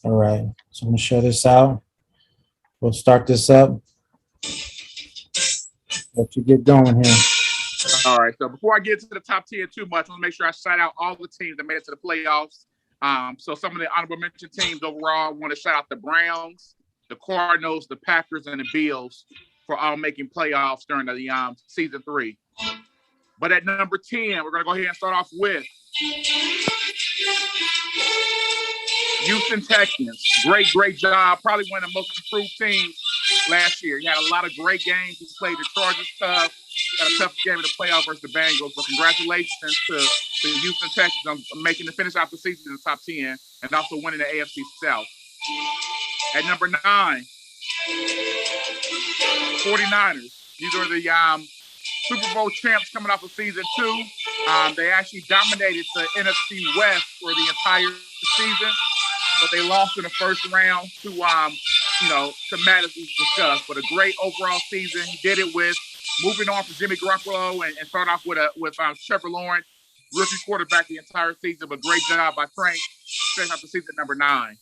All right. So I'm gonna share this out. We'll start this up. Let you get going here. All right. So before I get to the top 10 too much, I want to make sure I shout out all the teams that made it to the playoffs. So some of the honorable mention teams overall, I want to shout out the Browns, the Cardinals, the Packers, and the Bills for all making playoffs during the season 3. But at number 10, we're going to go ahead and start off with Houston Texans. Great job. Probably one of the most improved teams last year. He had a lot of great games. He played the Chargers tough. Got a tough game in the playoff versus the Bengals. But congratulations to the Houston Texans on making the finish out the season in the top 10 and also winning the AFC South. At number 9, 49ers. These are the Super Bowl champs coming off of season 2. They actually dominated the NFC West for the entire season, but they lost in the first round to Madden League discussed. But a great overall season. He did it with moving on from Jimmy Garoppolo and start off with Trevor Lawrence, rookie quarterback the entire season. But great job by Frank, starting off the season at number 9.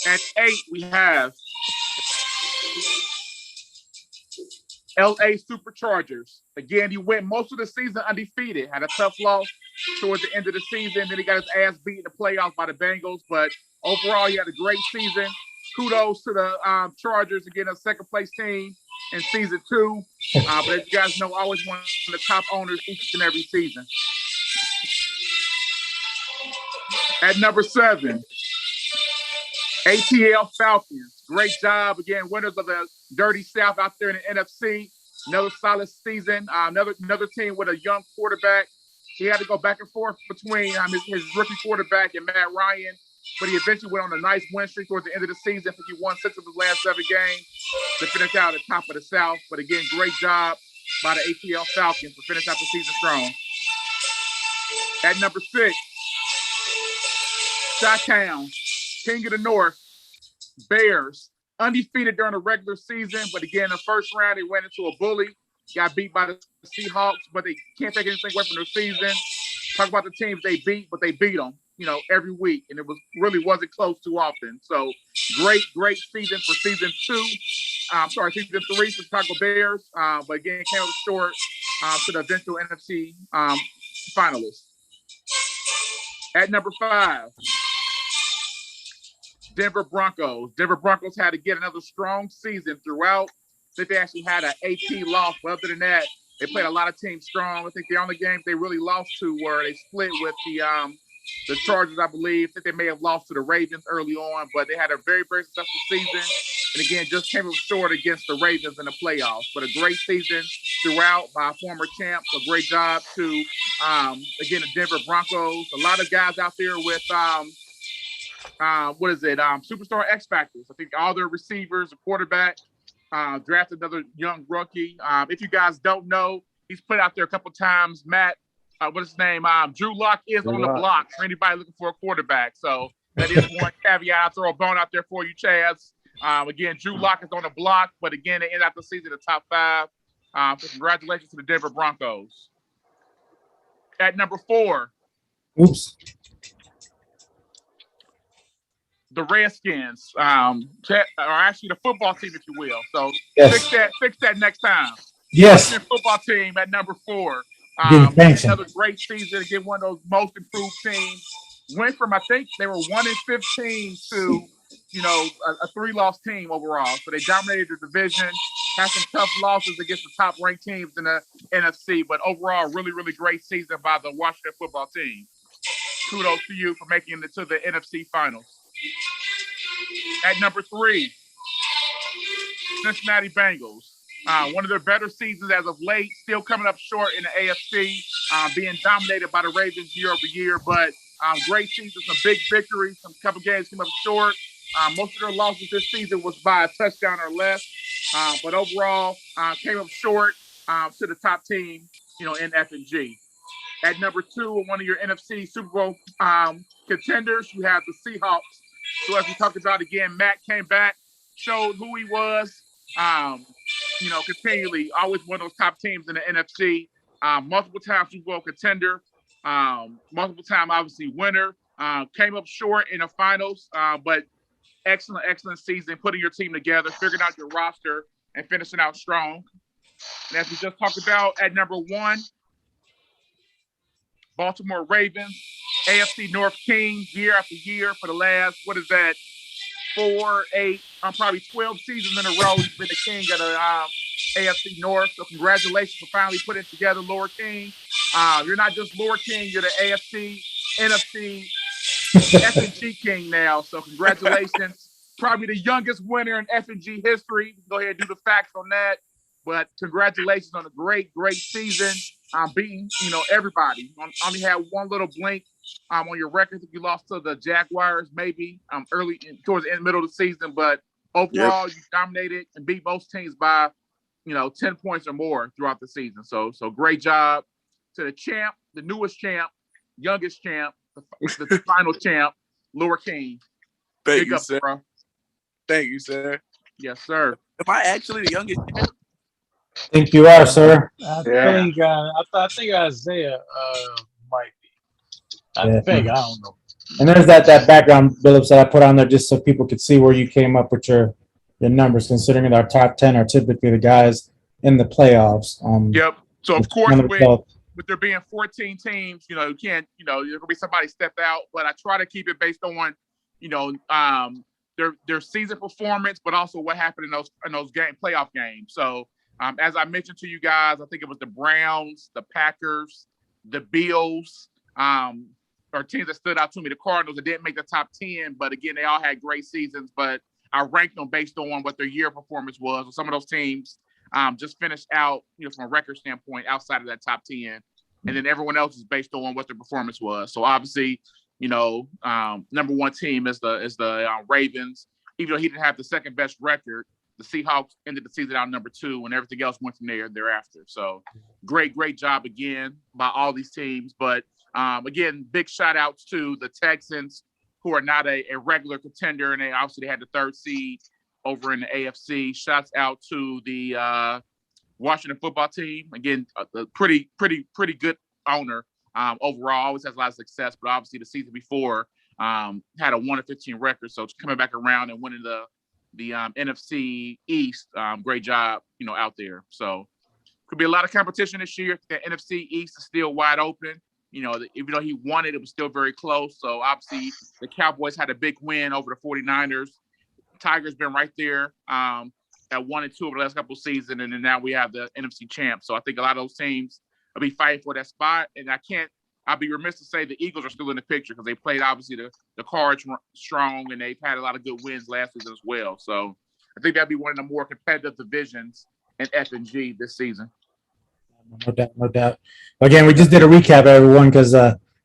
At 8, we have LA Superchargers. Again, he went most of the season undefeated, had a tough loss towards the end of the season. Then he got his ass beat in the playoffs by the Bengals. But overall, he had a great season. Kudos to the Chargers, again, a second-place team in season 2. But as you guys know, always one of the top owners each and every season. At number 7, ATL Falcons. Great job. Again, winners of the Dirty South out there in the NFC. Another solid season. Another team with a young quarterback. He had to go back and forth between his rookie quarterback and Matt Ryan, but he eventually went on a nice win streak towards the end of the season. I think he won 6 of his last 7 games to finish out at the top of the South. But again, great job by the ATL Falcons for finishing out the season strong. At number 6, Chi-Town, King of the North, Bears, undefeated during the regular season, but again, the first round, they went into a bully, got beat by the Seahawks, but they can't take anything away from their season. Talk about the teams they beat, but they beat them, every week, and it wasn't close too often. So great season for season 3 for Chicago Bears, but again, came up short to the eventual NFC finalists. At number 5, Denver Broncos. Denver Broncos had to get another strong season throughout. I think they actually had an AP loss, but other than that, they played a lot of teams strong. I think the only games they really lost to were they split with the Chargers, I believe. I think they may have lost to the Ravens early on, but they had a very, very successful season. And again, just came up short against the Ravens in the playoffs. But a great season throughout by former champs. A great job to, again, the Denver Broncos. A lot of guys out there with Superstar X Factors. I think all their receivers, a quarterback, drafted another young rookie. If you guys don't know, he's put out there a couple times. Matt, what's his name? Drew Lock is on the block for anybody looking for a quarterback. So that is one caveat. I'll throw a bone out there for you, Chaz. Again, Drew Lock is on the block, but again, they end out the season in the top 5. So congratulations to the Denver Broncos. At number 4. Oops. The Redskins, or actually the football team, if you will. So yes. fix that next time. Yes. The football team at number 4. Another great season. Again, one of those most improved teams. Went from, I think they were 1-15 to, a 3-loss team overall. So they dominated the division. Had some tough losses against the top-ranked teams in the NFC, but overall, really, really great season by the Washington football team. Kudos to you for making it to the NFC Finals. At number 3, Cincinnati Bengals. One of their better seasons as of late, still coming up short in the AFC, being dominated by the Ravens year over year, but great season, some big victories, some couple games came up short. Most of their losses this season was by a touchdown or less, but overall came up short to the top team, in FNG. At number 2, one of your NFC Super Bowl contenders, you have the Seahawks. So as we talked about again, Matt came back, showed who he was, continually, always one of those top teams in the NFC, multiple time Super Bowl contender, multiple time, obviously, winner. Came up short in the finals, but excellent season, putting your team together, figuring out your roster, and finishing out strong. And as we just talked about, at number 1, Baltimore Ravens, AFC North King, year after year for the last, 4, 8, probably 12 seasons in a row. He's been the king of the AFC North. So congratulations for finally putting it together, Lord King. You're not just Lord King, you're the AFC, NFC, FNG King now. So congratulations. Probably the youngest winner in FNG history. Go ahead and do the facts on that. But congratulations on a great season. Beating, everybody. Only had one little blink on your record. You lost to the Jaguars maybe early towards the middle of the season. But overall, you dominated and beat most teams by, 10 points or more throughout the season. So great job to the champ, the newest champ, youngest champ, the final champ, Lord King. Thank you, sir. Bro. Thank you, sir. Yes, sir. Am I actually the youngest champ? I think you are, sir. I think Isaiah might be. I think, I don't know. And there's that background, Billups, that I put on there just so people could see where you came up with your numbers, considering that our top 10 are typically the guys in the playoffs. Yep. So of course, with there being 14 teams, you can't, there's gonna be somebody step out, but I try to keep it based on, their season performance, but also what happened in those playoff games. So as I mentioned to you guys, I think it was the Browns, the Packers, the Bills, or teams that stood out to me. The Cardinals that didn't make the top 10, but again, they all had great seasons. But I ranked them based on what their year performance was. So some of those teams just finished out, from a record standpoint, outside of that top 10, and then everyone else is based on what their performance was. So obviously, number 1 team is the Ravens. Even though he didn't have the second best record, the Seahawks ended the season out number 2, and everything else went from thereafter. So great job again by all these teams. But again, big shout outs to the Texans, who are not a regular contender, and they obviously had the 3rd seed over in the AFC. Shouts out to the Washington football team. Again, a pretty good owner. Overall, always has a lot of success, but obviously the season before had a 1-15 record. So it's coming back around and winning the NFC East. Great job, out there. So could be a lot of competition this year. The NFC East is still wide open. Even though he won it was still very close. So obviously the Cowboys had a big win over the 49ers. Tigers been right there at 1 and 2 over the last couple of seasons, and then now we have the NFC champ. So I think a lot of those teams will be fighting for that spot. And I'll be remiss to say the Eagles are still in the picture because they played obviously the Cards strong, and they've had a lot of good wins last season as well. So I think that'd be one of the more competitive divisions in FNG this season. No doubt. Again, we just did a recap, everyone, because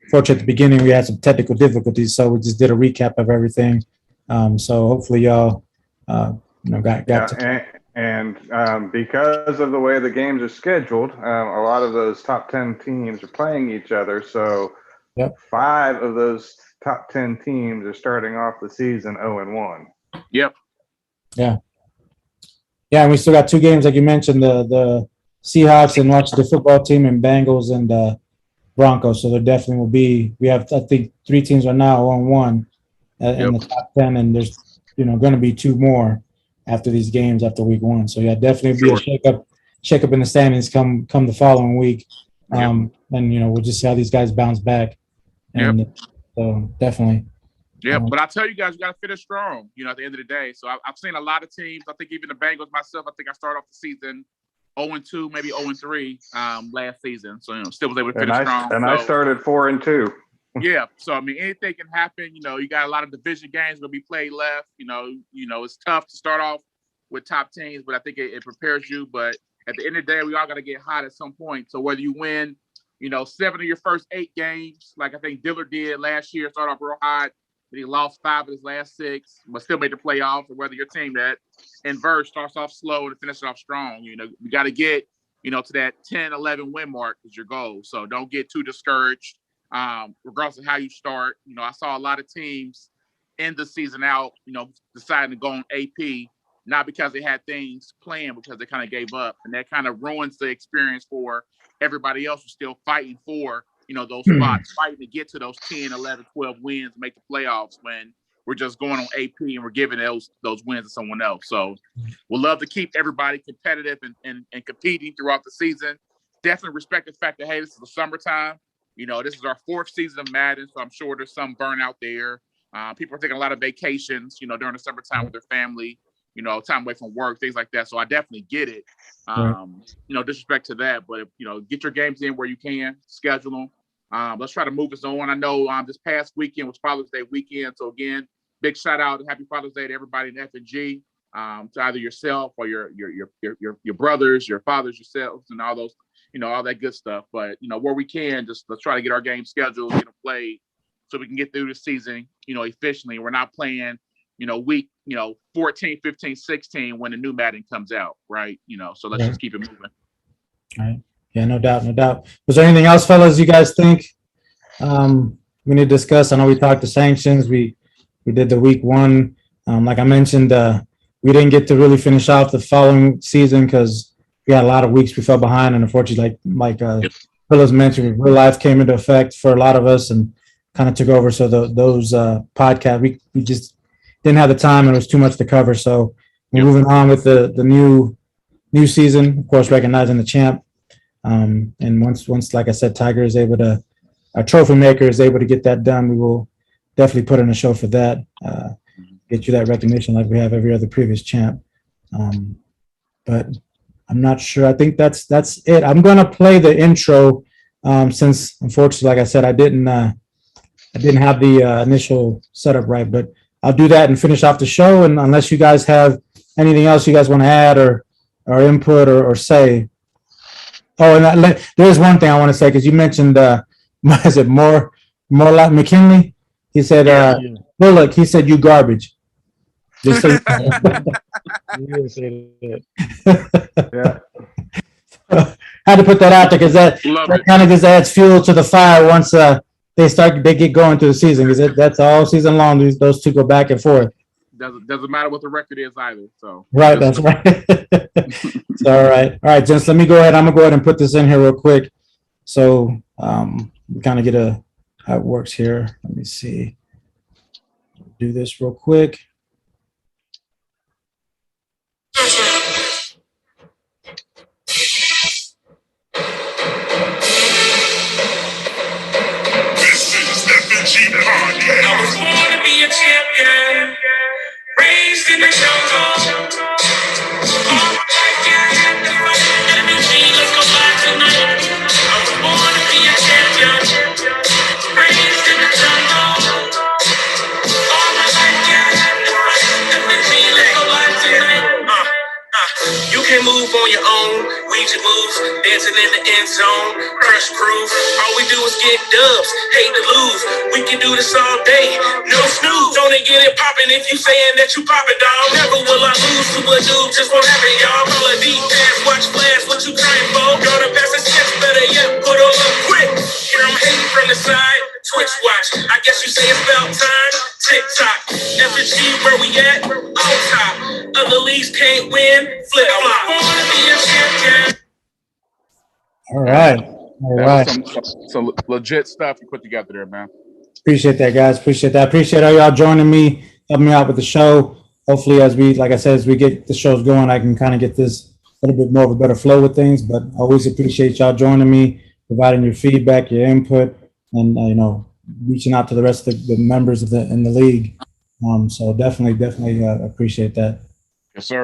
fortunately at the beginning we had some technical difficulties, so we just did a recap of everything. So hopefully y'all, got to. And because of the way the games are scheduled, a lot of those top 10 teams are playing each other. So 5 of those top 10 teams are starting off the season 0-1. Yep. Yeah. Yeah, and we still got 2 games, like you mentioned, the Seahawks and Washington football team, and Bengals and Broncos. So there definitely will be. We have, I think, 3 teams are now 1-1 in the top 10, and there's going to be 2 more after these games after week 1. So yeah, definitely be a shake up in the standings come the following week. And we'll just see how these guys bounce back. And so definitely. Yeah, but I tell you guys, you got to finish strong, at the end of the day. So I've seen a lot of teams. I think even the Bengals myself, I think I started off the season 0-2, maybe 0-3 last season. So, still was able to finish strong. And I started 4-2. Yeah. So, anything can happen. You got a lot of division games going to be played left. It's tough to start off with top teams, but I think it prepares you. But at the end of the day, we all got to get hot at some point. So whether you win, 7 of your first 8 games, like I think Dillard did last year, start off real hot, but he lost 5 of his last 6, but still made the playoffs, or whether your team that inverse starts off slow and finishes off strong. You got to get, to that 10, 11 win mark is your goal. So don't get too discouraged, regardless of how you start. I saw a lot of teams end the season out, deciding to go on AP, not because they had things planned, because they kind of gave up. And that kind of ruins the experience for everybody else who's still fighting for, those spots, fighting to get to those 10, 11, 12 wins, make the playoffs when we're just going on AP and we're giving those wins to someone else. So we'll love to keep everybody competitive and competing throughout the season. Definitely respect the fact that, hey, this is the summertime. This is our 4th season of Madden, so I'm sure there's some burnout there. People are taking a lot of vacations, during the summertime with their family, time away from work, things like that. So I definitely get it. Disrespect to that, but get your games in where you can, schedule them. Let's try to move us on. I know this past weekend was Father's Day weekend. So again, big shout out and happy Father's Day to everybody in FNG, to either yourself or your brothers, your fathers, yourselves, and all those, all that good stuff. But where we can, just let's try to get our game scheduled, get them played, so we can get through the season, efficiently. We're not playing, week, 14, 15, 16 when the new Madden comes out, right? So let's just keep it moving. All right. Yeah, no doubt, no doubt. Was there anything else, fellas, you guys think we need to discuss? I know we talked the sanctions. We did the week 1. Like I mentioned, we didn't get to really finish off the following season because we had a lot of weeks we fell behind, and unfortunately, like fellas mentioned, real life came into effect for a lot of us and kind of took over. So those podcasts, we just didn't have the time, and it was too much to cover. So we're moving on with the new season, of course, recognizing the champ. And once, like I said, Tiger is able to, our trophy maker is able to get that done, we will definitely put in a show for that, get you that recognition like we have every other previous champ. But I'm not sure. I think that's it. I'm gonna play the intro since, unfortunately, like I said, I didn't have the initial setup right, but I'll do that and finish off the show. And unless you guys have anything else you guys want to add or input or say. Oh, and there's one thing I want to say, because you mentioned, is it more like McKinley? He said, well, look, he said, you garbage. Just so you didn't say that. Had to put that out there because that kind of just adds fuel to the fire once they get going through the season, because that's all season long. Those two go back and forth. Doesn't matter what the record is either. So right, that's right. It's all right, gents. Let me go ahead. I'm gonna go ahead and put this in here real quick, so we kind of get how it works here. Let me see. Do this real quick. This is FNG Podcast. I was born to be a champion, raised in the jungle. All my life, yeah, I had to fight. FNG, let's go back tonight. I was born to be a champion, raised in the jungle. All my life, yeah, I had to fight. FNG, let's go back tonight. You can move on your own. Read your moves, dancing in the end zone. Crush crew. All we do is get dubs. Hate to lose. We can do this all day. No snooze. Only get it poppin' if you saying that you poppin', dog. Never will I lose to a dude. Just won't happen, y'all. Call a deep pass. Watch flash. What you crying for? Gonna pass a sketch. Better yet, put on up quick. Here I'm hating from the side. Twitch watch. I guess you say it's about time. TikTok. FNG, where we at? On top. Other leagues can't win. Flip flop. Wanna be a champion. All right. Some legit stuff you put together there, man. Appreciate that, guys. Appreciate that. Appreciate all y'all joining me, helping me out with the show. Hopefully, as we get the shows going, I can kind of get this a little bit more of a better flow with things. But I always appreciate y'all joining me, providing your feedback, your input, and reaching out to the rest of the members in the league. So definitely appreciate that. Yes, sir.